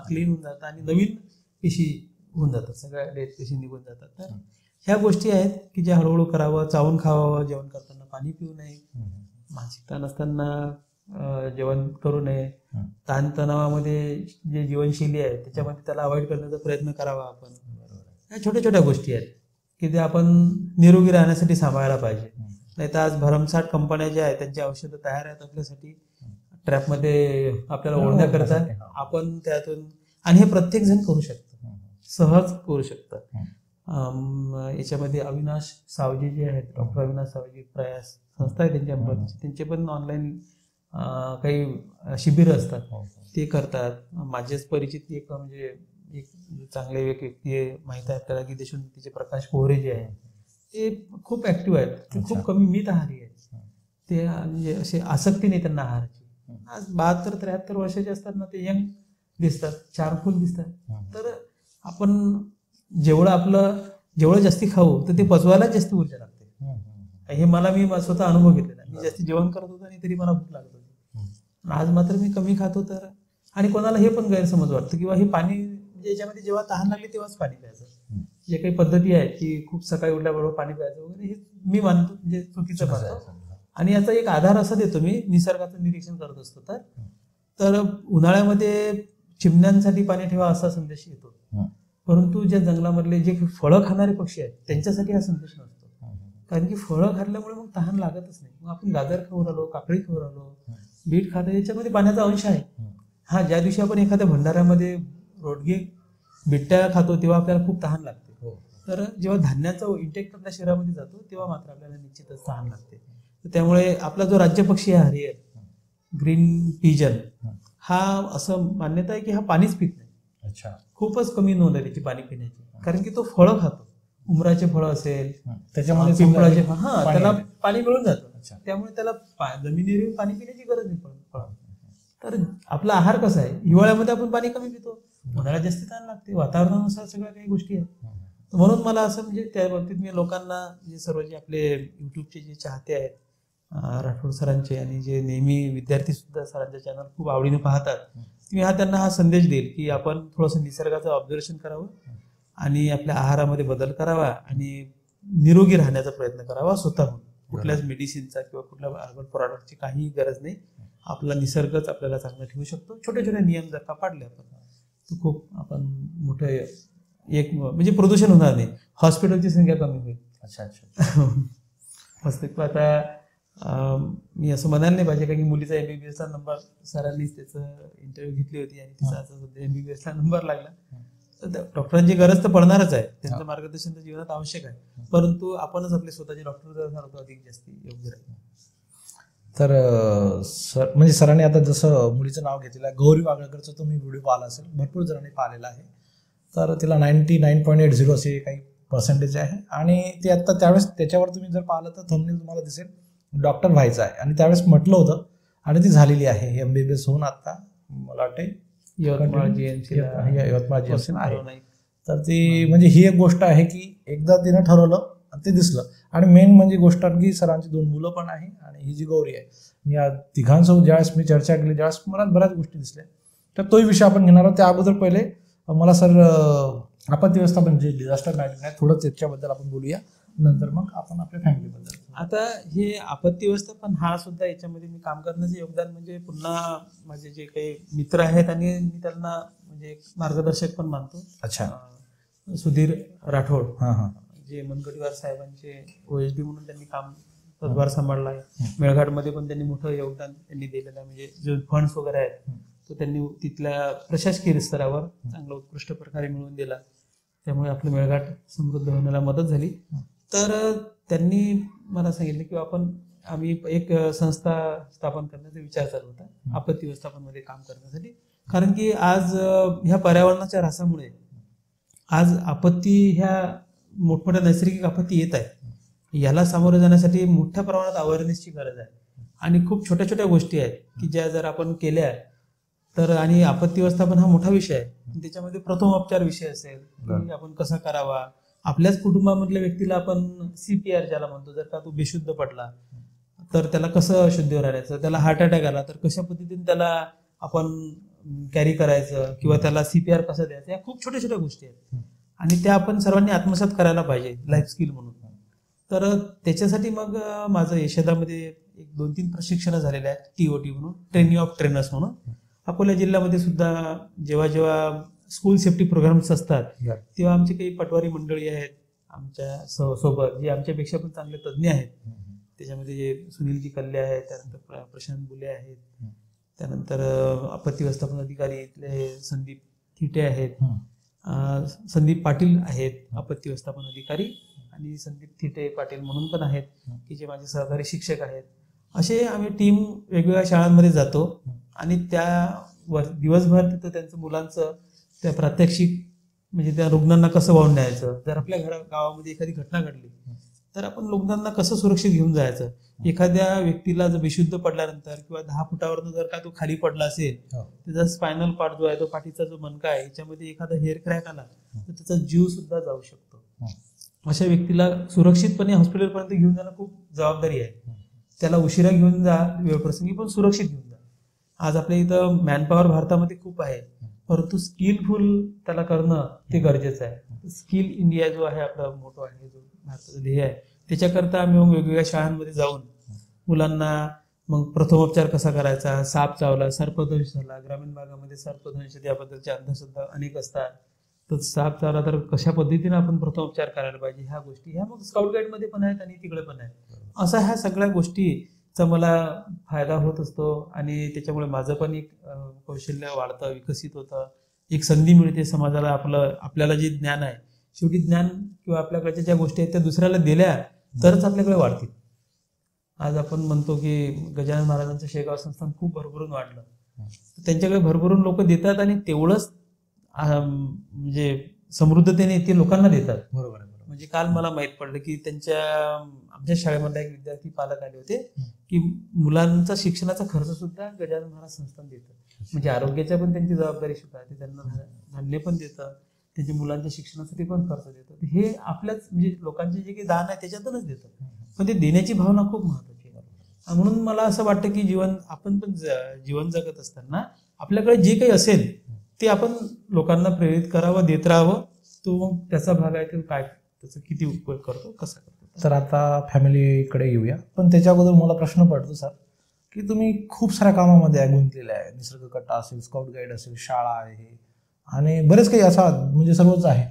क्लीन होऊन जातं आणि नवीन पेशी होऊन जातात, सगळ्या डेड पेशी निघून जातात. तर ह्या गोष्टी आहेत की ज्या हळूहळू करावं. चावून खावावं, जेवण करताना पाणी पिऊ नये, मानसिक ताण असताना जेवण करू नये, ताणतणावामध्ये जे जीवनशैली आहे त्याच्यामध्ये त्याला अवॉइड करण्याचा प्रयत्न करावा आपण. ह्या छोट्या छोट्या गोष्टी आहेत की त्या आपण निरोगी राहण्यासाठी सांभाळायला पाहिजे. नाही तर आज भरमसाठ कंपन्या ज्या आहेत त्यांची औषधं तयार आहेत आपल्यासाठी, ट्रॅपमध्ये आपल्याला ओढण्याकरता. आपण त्यातून, आणि हे प्रत्येक जण करू शकतं, सहज करू शकतं. याच्यामध्ये अविनाश सावजी जे आहेत, डॉक्टर अविनाश सावजी प्रयास संस्था आहे त्यांचे पण ऑनलाईन काही शिबिरं असतात, ते करतात. माझेच परिचित एक म्हणजे एक चांगले एक व्यक्ती माहीत आहे आपल्याला की देशोन्नतीचे प्रकाश पोहरे जे आहे ते खूप ऍक्टिव्ह आहेत. ते खूप कमी मितआहारी आहेत. ते म्हणजे असे आसक्ती नाही त्यांना आहाराची. आज 72-73 वर्षाचे असतात ना, ते यंग दिसतात, चारफुल दिसतात. तर आपण जेवढं जास्ती खाऊ तर ते पचवायला जास्त ऊर्जा लागते. हे मी स्वतः अनुभव घेतलेला. मी जास्ती जेवण करत होतो आणि तरी मला भूक लागत होती. आज मात्र मी कमी खातो. तर आणि कोणाला हे पण गैरसमज वाटतं किंवा हे पाणी याच्यामध्ये जेव्हा तहान लागली तेव्हाच पाणी प्यायचं, जे काही पद्धती आहेत की खूप सकाळी उठल्याबरोबर पाणी प्यायचं वगैरे, हे मी मानतो म्हणजे चुकीचं मानतो. आणि याचा एक आधार असा देतो मी, निसर्गाचं निरीक्षण करत असतो तर उन्हाळ्यामध्ये चिमण्यांसाठी पाणी ठेवा असा संदेश येतो, परंतु ज्या जंगलामधले जे फळं खाणारे पक्षी आहेत त्यांच्यासाठी हा संदेश नसतो. कारण की फळं खाल्ल्यामुळे मग तहान लागतच नाही. मग आपण गाजर खाऊ राहिलो, काकडी खाऊ राहिलो, बीट खातो, याच्यामध्ये पाण्याचा अंश आहे. हा, ज्या दिवशी आपण एखाद्या भंडाऱ्यामध्ये रोडगे बिट्ट्या खातो तेव्हा आपल्याला खूप तहान लागते. तर जेव्हा धान्याचा इंटेक आपल्या शरीरामध्ये जातो तेव्हा मात्र आपल्याला निश्चितच तहान लागते. तर त्यामुळे आपला जो राज्यपक्षी आहे हरियर ग्रीन पिजन, हा असं मान्यता आहे की हा पाणीच पित नाही. खूपच कमी नोंद आहे त्याची पाणी पिण्याची, कारण की तो फळं खातो. उमराचे फळं असेल, त्याच्यामध्ये पिंपळाचे फळं, त्याला पाणी मिळून जातं. त्यामुळे त्याला जमिनीवर पाणी पिण्याची गरज नाही. तर आपला आहार कसा आहे, हिवाळ्यामध्ये आपण पाणी कमी पितो, उन्हाळ्यात जास्त ताण लागते, वातावरणानुसार सगळ्या काही गोष्टी आहेत. म्हणून मला असं म्हणजे त्या बाबतीत मी लोकांना जे सर्व जे आपले युट्यूबचे जे चाहते आहेत राठोड सरांचे आणि जे नेहमी विद्यार्थी सुद्धा सरांचे चॅनल खूप आवडीने पाहतात, मी त्यांना हा संदेश देईल की आपण थोडंसं निसर्गाचं ऑब्झर्वेशन करावं आणि आपल्या आहारामध्ये बदल करावा आणि निरोगी राहण्याचा प्रयत्न करावा स्वतःहून. कुठल्याच मेडिसिनचा किंवा कुठल्या हर्बल प्रॉडक्टची काही गरज नाही. आपला निसर्गच आपल्याला चांगला ठेवू शकतो. छोटे छोटे नियम जर का पाडले आपण तर खूप आपण मोठं एक म्हणजे प्रदूषण होणार नाही, हॉस्पिटलची संख्या कमी होईल. अच्छा हॉस्पिटल आता मी असं म्हणायला नाही पाहिजे कारण की मुलीचा MBBS ला नंबर सरांनीच त्याचं इंटरव्ह्यू घेतली होती आणि तिचा असं सध्या MBBS ला नंबर लागला. तर डॉक्टरांची गरज तर पडणारच आहे, त्यांचं मार्गदर्शन तर जीवनात आवश्यक आहे, परंतु आपणच आपले स्वतःचे डॉक्टर जर झालो तर अधिक जास्त योग्य राहील. तर सर म्हणजे सरांनी आता जसं मुलीचं नाव घेतलेलं आहे गौरी वागळकरचं, तुम्ही व्हिडिओ पाहिला असेल, भरपूर जणांनी पाहिलेला आहे. तर तिला 99.80 असे काही पर्सेंटेज आहे आणि ते आता त्यावेळेस त्याच्यावर तुम्ही जर पाहिलं तर थंबनेल तुम्हाला दिसेल डॉक्टर व्हायचं आहे आणि त्यावेळेस म्हटलं होतं आणि ती झालेली आहे. MBBS होऊन आता मला वाटते यवतमाळ GMC आहे. तर ती म्हणजे ही एक गोष्ट आहे की एकदा तिनं ठरवलं आणि ते दिसलं. आणि मेन म्हणजे गोष्ट की सरांची 2 मुलं पण आहे आणि ही जी गौरी आहे, मी या तिघांसोबत ज्यावेळेस मी चर्चा केली त्यावेळेस मला बऱ्याच गोष्टी दिसल्या. तर तोही विषय आपण घेणार आहोत. त्या अगोदर पहिले मला सर आपत्ती व्यवस्थापन जे डिझास्टर मॅनेजमेंट आहे थोडंच याच्याबद्दल आपण बोलूया, नंतर मग आपण आपल्या फॅमिलीबद्दल. आता हे आपत्ती व्यवस्थापन हा सुद्धा याच्यामध्ये मी काम करण्याचं योगदान म्हणजे पुन्हा माझे जे काही मित्र आहेत आणि मी त्यांना म्हणजे एक मार्गदर्शक पण मानतो. अच्छा. सुधीर राठोड हां जे मनगटीवार साहेबांचे OSD म्हणून त्यांनी काम पदभार सांभाळला आहे. मेळघाटमध्ये पण त्यांनी मोठं योगदान त्यांनी दिलेलं आहे. म्हणजे जे फंड्स वगैरे आहेत तो त्यांनी तिथल्या प्रशासकीय स्तरावर चांगला उत्कृष्ट प्रकारे मिळवून दिला, त्यामुळे आपलं मेळघाट समृद्ध होण्याला मदत झाली. तर त्यांनी मला सांगितलं की आम्ही एक संस्था स्थापन करण्याचा विचार चालू होता आपत्ती व्यवस्थापनमध्ये काम करण्यासाठी. कारण की आज ह्या पर्यावरणाच्या ऱ्हासामुळे आज आपत्ती ह्या मोठमोठ्या नैसर्गिक आपत्ती येत आहेत, याला सामोरे जाण्यासाठी मोठ्या प्रमाणात अवेअरनेसची गरज आहे आणि खूप छोट्या छोट्या गोष्टी आहेत की ज्या जर आपण केल्या तर. आणि आपत्ती व्यवस्थापन हा मोठा विषय आहे, त्याच्यामध्ये प्रथमोपचार विषय असेल की आपण कसा करावा, आपल्याच कुटुंबामधल्या व्यक्तीला आपण CPR ज्याला म्हणतो, जर का तो बेशुद्ध पडला तर त्याला कसं शुद्धीवर आणायचं, त्याला हार्ट अटॅक आला तर कशा पद्धतीने त्याला आपण कॅरी करायचं किंवा त्याला CPR कसं द्यायचं, या खूप छोट्या छोट्या गोष्टी आहेत आणि त्या आपण सर्वांनी आत्मसात करायला पाहिजे लाईफ स्किल म्हणून. तर त्याच्यासाठी मग माझं यशोदामध्ये 1-2-3 प्रशिक्षणं झालेले आहेत, TOT म्हणून, ट्रेनिंग ऑफ ट्रेनर्स म्हणून. अकोला जिल्ह्यामध्ये सुद्धा जेव्हा जेव्हा स्कूल सेफ्टी प्रोग्राम्स असतात तेव्हा आमची काही पटवारी मंडळी आहेत आमच्या सोबत, जे आमच्यापेक्षा पण चांगले तज्ज्ञ आहेत. त्याच्यामध्ये जे सुनीलजी कल्ले आहेत, त्यानंतर प्रशांत बुले आहेत, त्यानंतर आपत्ती व्यवस्थापन अधिकारी इथले संदीप थिटे आहेत, संदीप पाटील आहेत आपत्ती व्यवस्थापन अधिकारी, आणि संदीप थिटे पाटील म्हणून पण आहेत की जे माझे सहकारी शिक्षक आहेत. असे आम्ही टीम वेगवेगळ्या शाळांमध्ये जातो आणि त्या दिवसभर तिथं त्यांचं मुलांचं त्या प्रात्यक्षिक म्हणजे त्या रुग्णांना कसं वाहून न्यायचं, जर आपल्या गावामध्ये एखादी घटना घडली तर आपण रुग्णांना कसं सुरक्षित घेऊन जायचं, एखाद्या व्यक्तीला जर बेशुद्ध पडल्यानंतर किंवा 10 फुटावरनं जर का तो खाली पडला असेल त्याचा स्पायनल पार्ट जो आहे, तो पाठीचा जो मणका आहे, याच्यामध्ये एखादा हेअर क्रॅक आला तर त्याचा जीव सुद्धा जाऊ शकतो. अशा व्यक्तीला सुरक्षितपणे हॉस्पिटलपर्यंत घेऊन जाणं खूप जबाबदारी आहे. त्याला उशिरा घेऊन जा, वेळप्रसंगी पण सुरक्षित घेऊन जा. आज आपल्या इथं मॅनपॉवर भारतामध्ये खूप आहे, परंतु स्किलफुल त्याला करणं ते गरजेचं आहे. स्किल इंडिया जो आहे आपला मोठो आहे, जो भारताचं ध्येय आहे, त्याच्याकरता आम्ही वेगवेगळ्या शाळांमध्ये जाऊन मुलांना मग प्रथमोपचार कसा करायचा, साप चावला, सर्पदंश झाला, ग्रामीण भागामध्ये सर्पदंश त्याबद्दलचे अंधश्रद्धा अनेक असतात, तर साप चावला तर कशा पद्धतीने आपण प्रथमोपचार करायला पाहिजे, ह्या गोष्टी ह्या मग स्काउट गाईडमध्ये पण आहेत आणि तिकडे पण आहेत. अशा ह्या सगळ्या गोष्टीचा मला फायदा होत असतो आणि त्याच्यामुळे माझं पण एक कौशल्य वाढतं, विकसित होतं, एक संधी मिळते समाजाला. आपल्याला जे ज्ञान आहे, शेवटी ज्ञान किंवा आपल्याकडच्या ज्या गोष्टी आहेत त्या दुसऱ्याला दिल्या तरच आपल्याकडे वाढतील. आज आपण म्हणतो की गजानन महाराजांचं शेगाव संस्थान खूप भरभरून वाढलं, त्यांच्याकडे भरभरून लोक देतात आणि तेवढंच म्हणजे समृद्धतेने ते लोकांना देतात. बरोबर. म्हणजे काल मला माहित पडलं की आमच्या शाळेमधला एक विद्यार्थी पालक आले होते की मुलांचा शिक्षणाचा खर्च सुद्धा गजानन महाराज संस्थान देतं. म्हणजे आरोग्याच्या पण त्यांची जबाबदारी सुद्धा आहे. ते त्यांना धान्य पण देतं, त्यांच्या मुलांच्या शिक्षणासाठी पण खर्च देतं. हे आपल्याच म्हणजे लोकांचे जे काही दान आहे त्याच्यातूनच देतं. पण ते देण्याची भावना खूप महत्वाची आहे. म्हणून मला असं वाटतं की आपण पण जीवन जगत असताना आपल्याकडे जे काही असेल ते आपण लोकांना प्रेरित करावं, देत राहावं. तो त्याचा भाग आहे की काय त्याचा किती उपयोग करतो, कसा करतो. तर आता फॅमिलीकडे येऊया, पण त्याच्या अगोदर मला प्रश्न पडतो सर की तुम्ही खूप साऱ्या कामामध्ये गुंतलेले आहे. निसर्ग कट्टा असेल, स्काउट गाईड असेल, शाळा आहे आणि बरेच काही असा म्हणजे सर्वच आहे.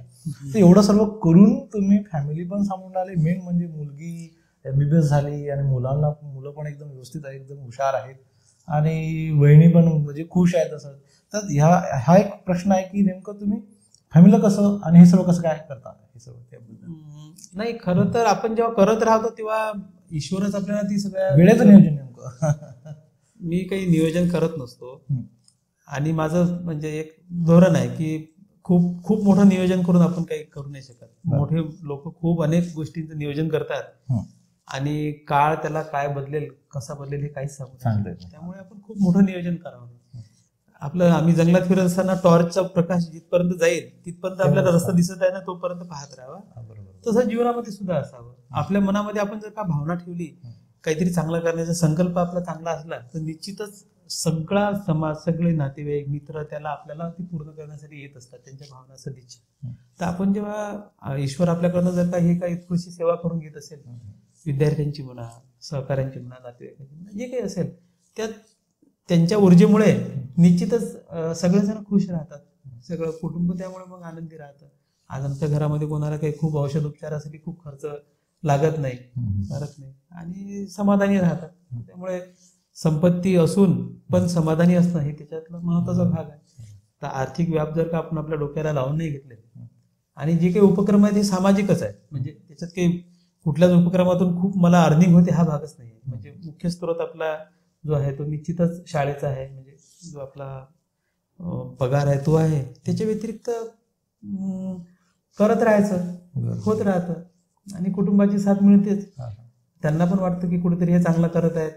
तर एवढं सर्व करून तुम्ही फॅमिली पण सांभाळून आले. मेन म्हणजे मुलगी MBBS झाली आणि मुलं पण एकदम व्यवस्थित आहे, एकदम हुशार आहेत आणि वहिनी पण म्हणजे खुश आहेत असं. तर हा एक प्रश्न आहे की नेमकं तुम्ही फॅमिलीला कसं आणि हे सर्व कसं काय करता हे सर्व त्याबद्दल. नाही, खरं तर आपण जेव्हा करत राहतो तेव्हा ईश्वरच आपल्याला ती सगळ्या वेळेचं नियोजन नेमकं. मी काही नियोजन करत नसतो आणि माझं म्हणजे एक धोरण आहे की खूप खूप मोठं नियोजन करून आपण काही करू नाही शकत. मोठे लोक खूप अनेक गोष्टींचं नियोजन करतात आणि काळ त्याला काय बदलेल, कसा बदलेल हे काहीच सांगू. त्यामुळे आपण खूप मोठं नियोजन करावं. आम्ही जंगलात फिरत असताना टॉर्चचा प्रकाश जिथपर्यंत जाईल तिथपर्यंत आपल्याला रस्ता दिसत आहे ना, तोपर्यंत पाहत राहावा. तसं जीवनामध्ये सुद्धा असावं. आपल्या मनामध्ये आपण जर का भावना ठेवली, काहीतरी चांगलं करण्याचा संकल्प आपला चांगला असला तर निश्चितच सगळा समाज, सगळे नातेवाईक, मित्र त्याला आपल्याला ती पूर्ण करण्यासाठी येत असतात, त्यांच्या भावना सदिच्छा. तर आपण जेव्हा ईश्वर आपल्याकडनं जर का हे काही कृषी सेवा करून घेत असेल, विद्यार्थ्यांची म्हणा, सहकाऱ्यांची म्हणा, नातेवाईकांची म्हणा, जे काही असेल त्यात त्यांच्या ऊर्जेमुळे निश्चितच सगळेजण खुश राहतात, सगळं कुटुंब त्यामुळे मग आनंदी राहतं. आज आमच्या घरामध्ये कोणाला काही खूप औषध उपचारासाठी खूप खर्च लागत नाही, करत नाही आणि समाधानी राहतात. त्यामुळे संपत्ती असून पण समाधानी असणं हे त्याच्यातला महत्वाचा भाग आहे. तर आर्थिक व्याप जर का आपण आपल्या डोक्याला लावून नाही घेतले आणि जे काही उपक्रम आहेत हे सामाजिकच आहे, म्हणजे त्याच्यात काही कुठल्याच उपक्रमातून खूप मला अर्निंग होते हा भागच नाही. म्हणजे मुख्य स्रोत आपला जो आहे तो निश्चितच शाळेचा आहे, म्हणजे जो आपला पगार आहे तो आहे. त्याच्या व्यतिरिक्त करत राहायचं, होत राहतं आणि कुटुंबाची साथ मिळतेच. त्यांना पण वाटतं की कुठेतरी हे चांगलं करत आहेत,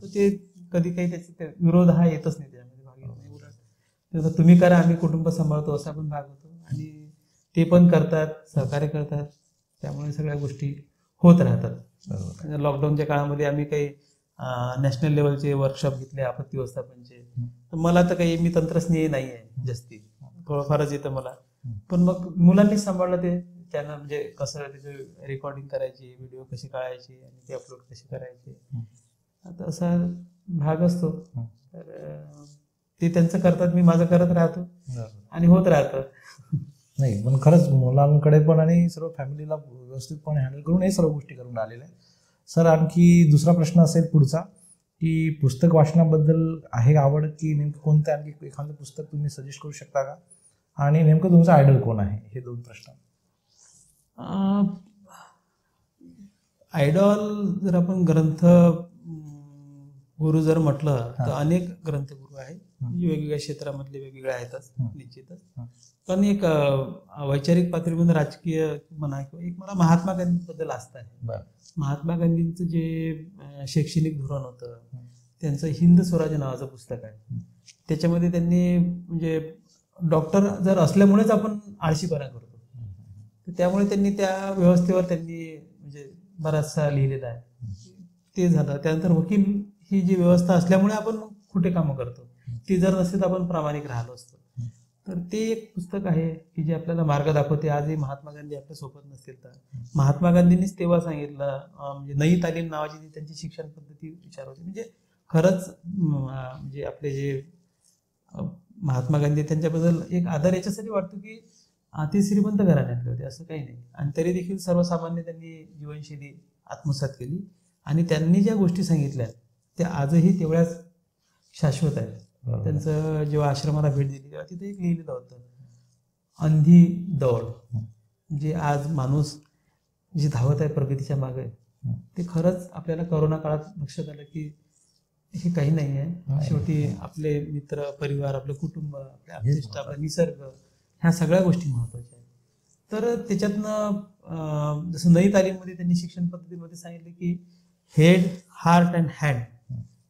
तर ते कधी काही त्याचा विरोध हा येतच नाही त्यामध्ये, भाग येत नाही. उलट तुम्ही करा, आम्ही कुटुंब सांभाळतो असा पण भाग होतो आणि ते पण करतात, सहकार्य करतात. त्यामुळे सगळ्या गोष्टी होत राहतात. लॉकडाऊनच्या काळामध्ये आम्ही काही नॅशनल लेवलचे वर्कशॉप घेतले आपत्ती व्यवस्थापनचे. तर मला तर काही मी तंत्रज्ञ नाही आहे जास्ती, थोडंफारच येतं मला. पण मग मुलांनीच सांभाळलं ते चॅनल, म्हणजे कसं त्याची रेकॉर्डिंग करायची, व्हिडिओ कशी काढायची आणि ते अपलोड कशी करायचे, आता असा भाग असतो. तर ते त्यांचं करतात, मी माझं करत राहतो आणि होत राहतं. नाही पण खरंच मुलांकडे पण आणि सर्व फॅमिलीला व्यवस्थितपणे हँडल करून हे सर्व गोष्टी करून आलेल्या आहे. सर आणखी दुसरा प्रश्न असेल पुढचा की पुस्तक वाचनाबद्दल आहे आवड की नेमकं कोणतं आणखी एखादं पुस्तक तुम्ही सजेस्ट करू शकता का, आणि नेमकं तुमचा आयडल कोण आहे, हे दोन प्रश्न. आयडॉल जर आपण ग्रंथ गुरु जर म्हटलं तर अनेक ग्रंथगुरु आहेत, वेगवेगळ्या क्षेत्रामधले वेगवेगळे आहेतच निश्चितच. पण एक वैचारिक पातळीवर राजकीय म्हणा किंवा एक मला महात्मा गांधींबद्दल आस्था आहे. महात्मा गांधींचं जे शैक्षणिक धोरण होतं, त्यांचं हिंद स्वराज्य नावाचं पुस्तक आहे. त्याच्यामध्ये त्यांनी म्हणजे डॉक्टर जर असल्यामुळेच आपण आळशीपणा करतो, तर त्यामुळे त्यांनी त्या व्यवस्थेवर त्यांनी म्हणजे बराचसा लिहिलेला आहे. ते झालं. त्यानंतर वकील ही जी व्यवस्था असल्यामुळे आपण कुठे कामं करतो, ती जर नसते तर आपण प्रामाणिक राहिलो असतो. तर ते एक पुस्तक आहे की जे आपल्याला मार्ग दाखवते. आजही महात्मा गांधी आपल्या सोबत नसतील तर महात्मा गांधींनीच तेव्हा सांगितलं, म्हणजे नई तालीम नावाची जी त्यांची शिक्षण पद्धती विचार होती. म्हणजे खरंच म्हणजे आपले जे महात्मा गांधी त्यांच्याबद्दल एक आदर याच्यासाठी वाटतो की ते श्रीमंत घराण्यातले होते असं काही नाही, आणि तरी देखील सर्वसामान्य त्यांनी जीवनशैली आत्मसात केली आणि त्यांनी ज्या गोष्टी सांगितल्या त्या आजही तेवढ्याच शाश्वत आहेत. त्यांचं जेव्हा आश्रमाला भेट दिली तेव्हा तिथे एक लिहिलेलं होतं, अंधी दौड. म्हणजे आज माणूस जे धावत आहे प्रगतीच्या मागे, ते खरंच आपल्याला करोना काळात लक्षात आलं की हे काही नाही आहे. शेवटी आपले मित्र परिवार, आपलं कुटुंब, आपले आपले आपला निसर्ग, ह्या सगळ्या गोष्टी महत्त्वाच्या आहेत. तर त्याच्यातनं जसं नई तालीममध्ये त्यांनी शिक्षण पद्धतीमध्ये सांगितलं की हेड, हार्ट अँड हँड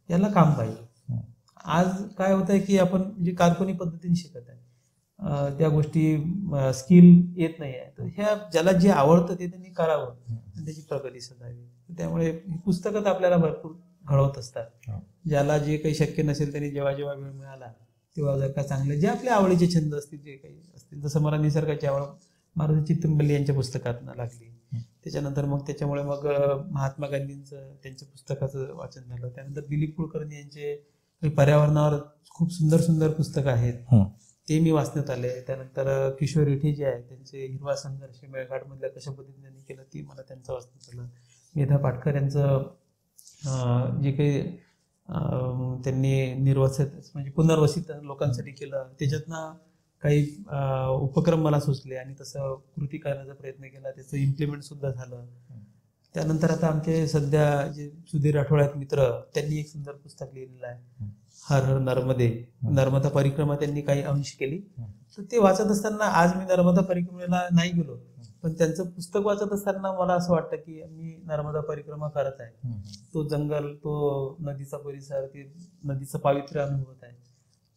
याला काम पाहिजे. आज काय होत आहे की आपण जे काल्पनी पद्धतीने शिकत आहे त्या गोष्टी स्किल येत नाही आहे. तर ह्या ज्याला जे आवडतं ते त्यांनी करावं आणि त्याची प्रगती साधावी. त्यामुळे ही पुस्तकं आपल्याला भरपूर घडवत असतात. ज्याला जे काही शक्य नसेल त्यांनी जेव्हा जेव्हा वेळ मिळाला तेव्हा जर का चांगले जे आपले आवडीचे छंद असतील जे काही असतील, जसं मला निसर्गाची आवड मारुती चित्तमपल्ली यांच्या पुस्तकातनं लागली. त्याच्यानंतर मग त्याच्यामुळे मग महात्मा गांधींचं त्यांच्या पुस्तकाचं वाचन झालं. त्यानंतर दिलीप कुलकर्णी यांचे पर्यावरणावर खूप सुंदर सुंदर पुस्तकं आहेत ते मी वाचण्यात आले. त्यानंतर किशोर रेठे जे आहे त्यांचे हिरवा संघर्ष मेळघाटमधल्या कशा पद्धतीने त्यांनी केलं ती मला त्यांचं वाचण्यात आलं. मेधा पाटकर यांचं जे काही त्यांनी निर्वसित म्हणजे पुनर्वसित लोकांसाठी केलं त्याच्यातनं काही उपक्रम मला सुचले आणि तसं कृती करण्याचा प्रयत्न केला, त्याचं इम्प्लिमेंट सुद्धा झालं. त्यानंतर आता आमचे सध्या जे सुधीर राठोड आहेत मित्र, त्यांनी एक सुंदर पुस्तक लिहिलेलं आहे हर हर नर्मदे, नर्मदा परिक्रमा त्यांनी काही अंश केली. तर ते वाचत असताना आज मी नर्मदा परिक्रमेला नाही गेलो पण त्यांचं पुस्तक वाचत असताना मला असं वाटतं की मी नर्मदा परिक्रमा करत आहे. तो जंगल, तो नदीचा परिसर, ते नदीचं पावित्र्य अनुभवत आहे.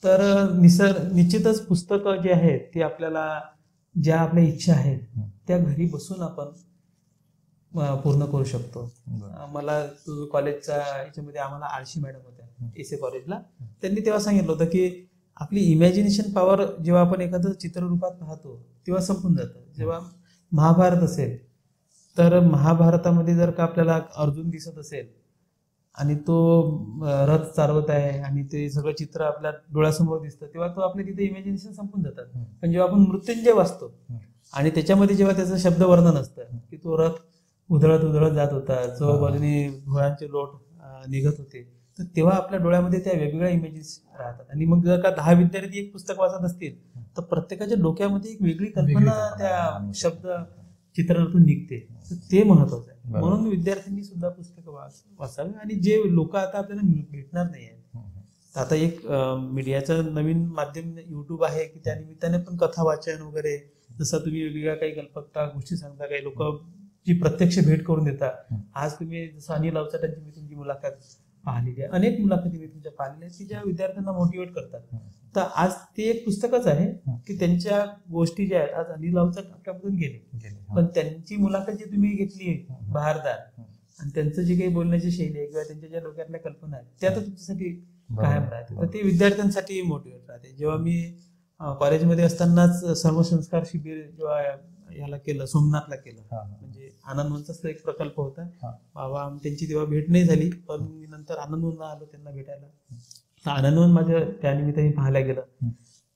तर निश्चितच पुस्तकं जे आहेत ते आपल्याला ज्या आपल्या इच्छा आहेत त्या घरी बसून आपण पूर्ण करू शकतो. मला कॉलेजच्या याच्यामध्ये आम्हाला आळशी मॅडम होत्या एस ए कॉलेजला, त्यांनी तेव्हा सांगितलं होतं की आपली इमॅजिनेशन पॉवर जेव्हा आपण एखादं चित्ररूपात पाहतो तेव्हा संपून जातं. जेव्हा महाभारत असेल तर महाभारतामध्ये जर का आपल्याला अर्जुन दिसत असेल आणि तो रथ चालवत आहे आणि ते सगळं चित्र आपल्या डोळ्यासमोर दिसतं तेव्हा तो आपल्या तिथे इमॅजिनेशन संपून जातात. पण जेव्हा आपण मृत्युंजय वाचतो आणि त्याच्यामध्ये जेव्हा त्याचं शब्द वर्णन असतं की तो रथ उधळत उधळत जात होता, जो बाजूने धुळ्यांचे लोट निघत होते, तर तेव्हा आपल्या डोळ्यामध्ये त्या वेगवेगळ्या इमेजेस राहतात. आणि मग जर का 10 विद्यार्थी एक पुस्तक वाचत असतील तर प्रत्येकाच्या डोक्यामध्ये एक वेगळी कल्पना त्या शब्द चित्रणातून निघते. तर ते महत्वाचं आहे. म्हणून विद्यार्थ्यांनी सुद्धा पुस्तकं वाचावी. आणि जे लोक आता आपल्याला भेटणार नाही आहेत, आता एक मीडियाचं नवीन माध्यम युट्यूब आहे की त्या निमित्ताने पण कथा वाचन वगैरे, जसं तुम्ही वेगवेगळ्या काही कल्पकता गोष्टी सांगता, काही लोक जी प्रत्यक्ष भेट करून देतात. आज तुम्ही जसं अनिल अवचटांची मी तुमची मुलाखत पाहिलेली आहे, अनेक मुलाखती मी तुमच्या पाहिलेल्या आहेत की ज्या विद्यार्थ्यांना मोटिवेट करतात. तर आज ते एक पुस्तकच आहे की त्यांच्या गोष्टी ज्या आहेत, आज अनिल अवचट आपल्यामधून गेले पण त्यांची मुलाखत जी तुम्ही घेतली बहारदार आणि त्यांचं जे काही बोलण्याची शैली आहे किंवा त्यांच्या ज्या डोक्यातल्या कल्पना आहेत त्या तर तुमच्यासाठी कायम राहते. तर ते विद्यार्थ्यांसाठी मोटिवेट राहते. जेव्हा मी कॉलेजमध्ये असतानाच सर्वसंस्कार शिबिर जेव्हा याला केलं, सोमनाथला केलं, म्हणजे आनंदवनचा एक प्रकल्प होता. बाबा त्यांची तेव्हा भेट नाही झाली पण मी नंतर आनंदवनला आलो त्यांना भेटायला. आनंदवन माझ्या त्यानिमित्त मी पाहायला गेलं.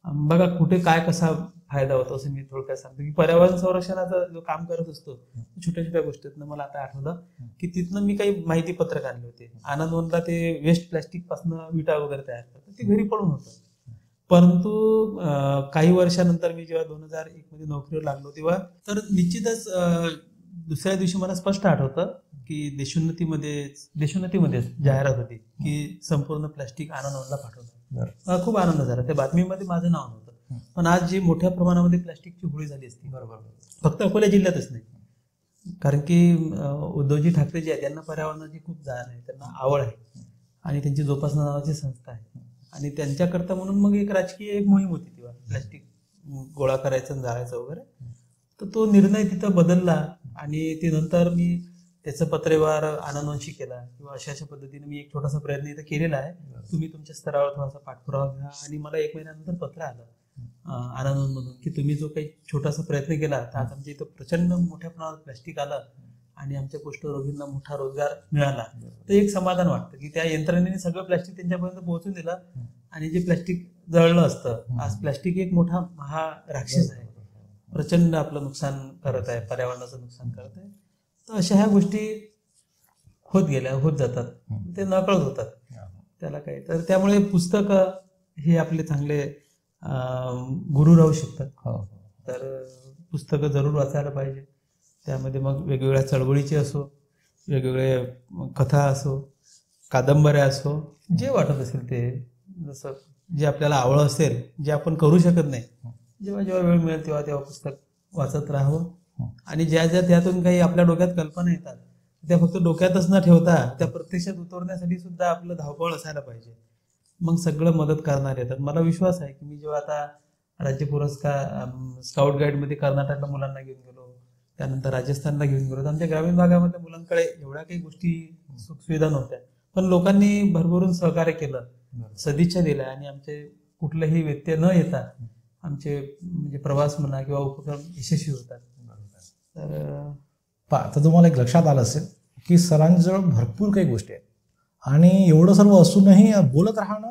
बघा कुठे काय कसा फायदा होतो असं मी थोडक्यात सांगतो की पर्यावरण संरक्षणाचं जो काम करत असतो छोट्या छोट्या गोष्टीतनं मला आता आठवलं की तिथनं मी काही माहिती पत्रक आणले होते. आनंदवनला ते वेस्ट प्लॅस्टिक पासून विटा वगैरे तयार करतात, ते घरी पडून होतं. परंतु काही वर्षानंतर मी जेव्हा 2001 मध्ये नोकरीवर लागलो तेव्हा तर निश्चितच दुसऱ्या दिवशी मला स्पष्ट आठवतं की देशोन्नतीमध्ये जाहिरात होती की संपूर्ण प्लास्टिक आनंदवनला पाठवलं. खूप आनंद झाला. त्या बातमीमध्ये माझं नाव नव्हतं. पण आज जी मोठ्या प्रमाणामध्ये प्लास्टिकची होळी झाली असती, बरोबर, फक्त अकोला जिल्ह्यातच नाही, कारण की उद्धवजी ठाकरे जे आहेत त्यांना पर्यावरणाची खूप जाण आहे, त्यांना आवड आहे आणि त्यांची जोपासना नावाची संस्था आहे. आणि त्यांच्याकरता म्हणून मग एक राजकीय एक मोहीम होती तेव्हा, प्लास्टिक गोळा करायचं आणि जाळायचं वगैरे. तर तो निर्णय तिथं बदलला आणि ते नंतर मी त्याचं पत्रव्यवहार आनंदवनशी केला किंवा अशा पद्धतीने मी एक छोटासा प्रयत्न इथं केलेला आहे. तुम्ही तुमच्या स्तरावर थोडासा पाठपुरावा घ्या. आणि मला 1 महिन्यानंतर पत्र आलं आनंदवनमधून की तुम्ही जो काही छोटासा प्रयत्न केला तर आज आमच्या इथं प्रचंड मोठ्या प्रमाणात प्लास्टिक आलं आणि आमच्या कुष्ठरोगींना मोठा रोजगार मिळाला. तर एक समाधान वाटतं की त्या यंत्रणेने सगळं प्लास्टिक त्यांच्यापर्यंत पोहोचून दिलं. आणि जे प्लास्टिक जळलं असतं, आज प्लास्टिक एक मोठा महाराक्षस आहे, प्रचंड आपलं नुकसान करत आहे, पर्यावरणाचं नुकसान करत आहे. तर अशा ह्या गोष्टी होत जातात, ते नकळत होतात, त्याला काय. तर त्यामुळे पुस्तकं हे आपले चांगले गुरु राहू शकतात. तर पुस्तकं जरूर वाचायला पाहिजे. त्यामध्ये मग वेगवेगळ्या चळवळीचे असो, वेगवेगळे कथा असो, कादंबऱ्या असो, जे वाटत असेल ते, जसं जे आपल्याला आवड असेल, जे आपण करू शकत नाही, जेव्हा जेव्हा वेळ मिळेल तेव्हा तेव्हा पुस्तक वाचत राहावं. आणि ज्या त्यातून काही आपल्या डोक्यात कल्पना येतात त्या फक्त डोक्यातच न ठेवता त्या प्रत्यक्षात उतरण्यासाठी सुद्धा आपलं धावपळ असायला पाहिजे. मग सगळं मदत करणार येतात. मला विश्वास आहे की मी जेव्हा आता राज्य पुरस्कार स्काउट गाईडमध्ये कर्नाटकला मुलांना घेऊन गेलो, त्यानंतर राजस्थानला घेऊन गेलो, तर आमच्या ग्रामीण भागामध्ये मुलांकडे एवढ्या काही गोष्टी सुखसुविधा नव्हत्या, पण लोकांनी भरभरून सहकार्य केलं, सदिच्छा दिल्या आणि आमचे कुठलंही व्यत्यय न येता आमचे म्हणजे प्रवास म्हणा किंवा उपक्रम यशस्वी होतात. तर आता तुम्हाला एक लक्षात आलं असेल की सरांजवळ भरपूर काही गोष्टी आहेत आणि एवढं सर्व असूनही बोलत राहणं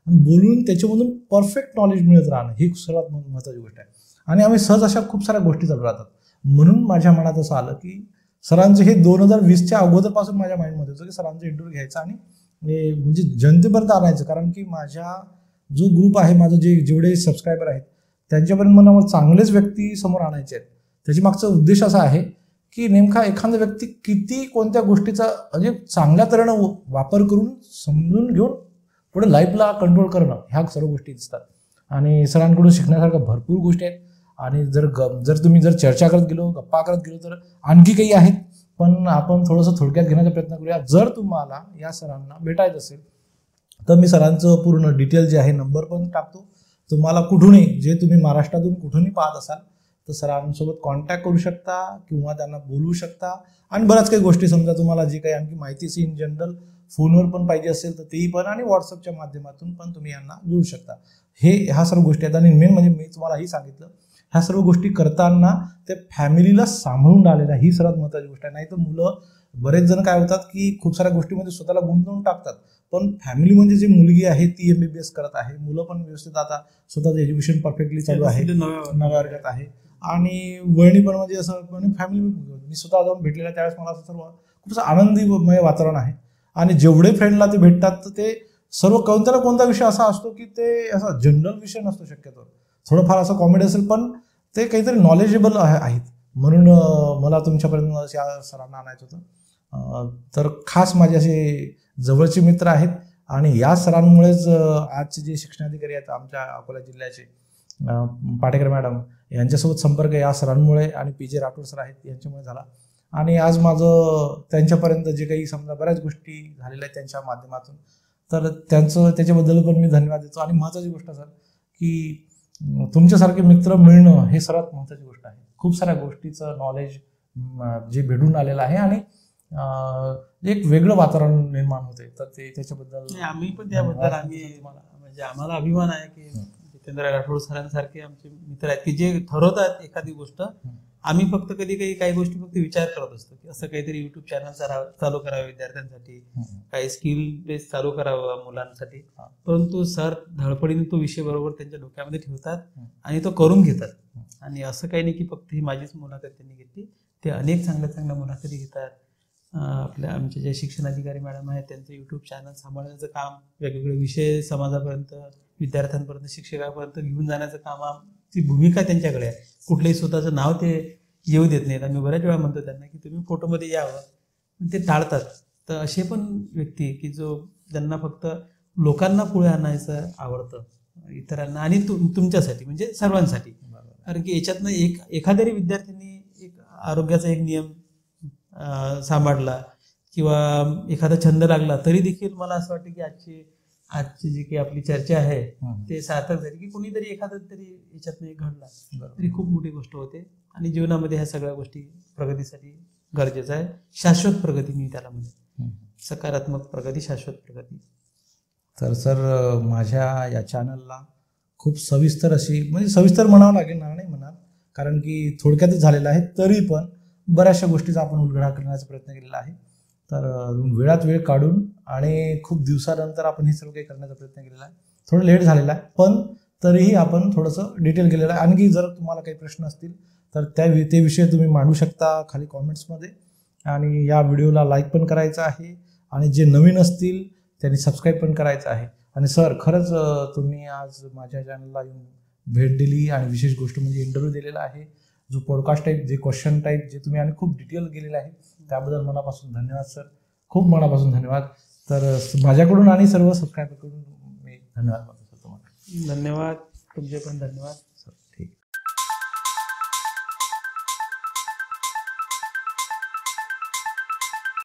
आणि बोलून त्याच्यामधून परफेक्ट नॉलेज मिळत राहणं ही सर्वात महत्त्वाची गोष्ट आहे. आणि आम्ही सहज अशा खूप साऱ्या गोष्टी चालू राहतात. म्हणून माझ्या मनात असं आलं की सरांचं हे 2020च्या अगोदरपासून माझ्या माइंडमध्ये होतं की सरांचं इंटरव्ह्यू घ्यायचा आणि म्हणजे जनतेपर्यंत आणायचं. कारण की माझ्या जो ग्रुप आहे, माझं जेवढे सबस्क्रायबर आहेत त्यांच्यापर्यंत मला चांगलेच व्यक्ती समोर आणायचे आहेत. त्याच्या मागचा उद्देश असा आहे की नेमका एखादा व्यक्ती किती कोणत्या गोष्टीचा म्हणजे चांगल्या तऱ्हेनं वापर करून समजून घेऊन पुढे लाईफला कंट्रोल करणं, ह्या सर्व गोष्टी दिसतात. आणि सरांकडून शिकण्यासारख्या भरपूर गोष्टी आहेत. आणि जर तुम्ही चर्चा करत गेलो, गप्पा करत गेलो तर आणखी काही आहेत, पण आपण थोडंसं थोडक्यात घेण्याचा प्रयत्न करूया. जर तुम्हाला या सरांना भेटायचं असेल तर मी सरांचं पूर्ण डिटेल जे आहे नंबर पण टाकतो. तुम्हाला कुठूनही, जे तुम्ही महाराष्ट्रातून कुठूनही पाहत असाल तर सरांसोबत कॉन्टॅक्ट करू शकता किंवा त्यांना बोलवू शकता. आणि बऱ्याच काही गोष्टी, समजा तुम्हाला जी काही आणखी माहिती इन जनरल फोनवर पण पाहिजे असेल तर तेही पण, आणि व्हॉट्सअपच्या माध्यमातून पण तुम्ही यांना जोडू शकता. ह्या सर्व गोष्टी आहेत. आणि मेन म्हणजे मी तुम्हालाही सांगितलं, ह्या सर्व गोष्टी करताना ते फॅमिलीला सांभाळून राहिलेलं, ही सर्वात महत्त्वाची गोष्ट आहे. नाही तर मुलं, बरेच जण काय होतात की खूप साऱ्या गोष्टीमध्ये स्वतःला गुंतवून टाकतात, पण फॅमिली म्हणजे जी मुलगी आहे ती MBBS करत आहे, मुलं पण व्यवस्थित आता स्वतःचं एज्युकेशन परफेक्टली चालू आहे, नव्या वर्गात आहे, आणि वळणी पण म्हणजे असं फॅमिली, मी स्वतः जाऊन भेटलेला त्यावेळेस मला असं सर्व खूप आनंदीमय वातावरण आहे. आणि जेवढे फ्रेंडला ते भेटतात तर ते सर्व कोणता ना कोणता विषय असा असतो की ते असा जनरल विषय नसतो, शक्यतो थोडंफार असं कॉमेडी असेल, पण ते काहीतरी नॉलेजेबल आहेत. म्हणून मला तुमच्यापर्यंत या सरांना आणायचं होतं. तर खास माझे असे जवळचे मित्र आहेत आणि या सरांमुळेच आजचे जे शिक्षणाधिकारी आहेत आमच्या अकोला जिल्ह्याचे, पाटेकर मॅडम, यांच्यासोबत संपर्क या सरांमुळे आणि PJ राठोड सर आहेत यांच्यामुळे झाला. आणि आज माझं त्यांच्यापर्यंत जे काही समजा बऱ्याच गोष्टी झालेल्या आहेत त्यांच्या माध्यमातून, तर त्याच्याबद्दल पण मी धन्यवाद देतो. आणि महत्त्वाची गोष्ट सर की तुमच्यासारखे मित्र मिळणं हे सर्वात महत्त्वाची गोष्ट आहे. खूप साऱ्या गोष्टीचं नॉलेज जे भेटून आलेलं आहे आणि एक वेगळं वातावरण निर्माण होते. तर ते त्याच्याबद्दल आम्ही पण त्याबद्दल म्हणजे आम्हाला अभिमान आहे की जितेंद्र राठोड सरांसारखे आमचे मित्र आहेत की जे ठरवतात एखादी गोष्ट. आम्ही फक्त कधी काही गोष्टी फक्त विचार करत असतो की असं काहीतरी युट्यूब चॅनल चालू करावं विद्यार्थ्यांसाठी, काही स्किल बेस चालू करावं मुलांसाठी, परंतु सर धडपडीने तो विषय बरोबर त्यांच्या डोक्यामध्ये ठेवतात आणि तो करून घेतात. आणि असं काही नाही की फक्त ही माझीच मुलाखत त्यांनी घेतली, ते अनेक चांगल्या मुलाखती घेतात. आमचे जे शिक्षणाधिकारी मॅडम आहेत त्यांचं युट्यूब चॅनल सांभाळण्याचं काम, वेगवेगळे विषय समाजापर्यंत, विद्यार्थ्यांपर्यंत, शिक्षकापर्यंत घेऊन जाण्याचं काम, ती भूमिका त्यांच्याकडे आहे. कुठलंही स्वतःचं नाव ते येऊ देत नाहीत. आम्ही बऱ्याच वेळा म्हणतो त्यांना की तुम्ही फोटोमध्ये यावं, पण ते टाळतात. तर असे पण व्यक्ती की ज्यांना फक्त लोकांना पुढे आणायचं आवडतं, इतरांना आणि तुमच्यासाठी म्हणजे सर्वांसाठी. कारण की याच्यातनं एखाद्या विद्यार्थ्यांनी एक आरोग्याचा एक नियम सांभाळला किंवा एखादा छंद लागला तरी देखील मला असं वाटतं की आजची जी काही आपली चर्चा आहे ते सार्थक झाली की कोणीतरी एखादा तरी याच्यातनं घडला तरी खूप मोठी गोष्ट होते. आणि जीवनामध्ये ह्या सगळ्या गोष्टी प्रगतीसाठी गरजेचं आहे. शाश्वत प्रगती मी त्याला म्हणेन, सकारात्मक प्रगती, शाश्वत प्रगती. तर सर माझ्या या चॅनलला खूप सविस्तर अशी, म्हणजे सविस्तर म्हणावं लागेल ना, नाही म्हणणार, कारण की थोडक्यातच झालेलं आहे, तरी पण बऱ्याचशा गोष्टीचा आपण उलगडा करण्याचा प्रयत्न केलेला आहे. तर वेळात वेळ काढून आणि खूप दिवसानंतर आपण हे सर्व काही करण्याचा प्रयत्न केलेला आहे. थोडं लेट झालेला आहे, पण तरीही आपण थोडंसं डिटेल केलेलं आहे. आणखी जर तुम्हाला काही प्रश्न असतील तर ते विषय तुम्ही मांडू शकता खाली कॉमेंट्समध्ये. आणि या व्हिडिओला लाईक पण करायचं आहे आणि जे नवीन असतील त्यांनी सबस्क्राईब पण करायचं आहे. आणि सर खरंच तुम्ही आज माझ्या चॅनलला येऊन भेट दिली आणि विशेष गोष्ट म्हणजे इंटरव्ह्यू दिलेला आहे, जो पॉडकास्ट टाईप, जे क्वेश्चन टाईप जे तुम्ही आणि खूप डिटेल गेलेलं आहे, त्याबद्दल मनापासून धन्यवाद सर, खूप मनापासून धन्यवाद. तर माझ्याकडून आणि सर्व सबस्क्रायबरकडून मी धन्यवाद मानतो सर तुम्हाला. धन्यवाद, तुमचे पण धन्यवाद.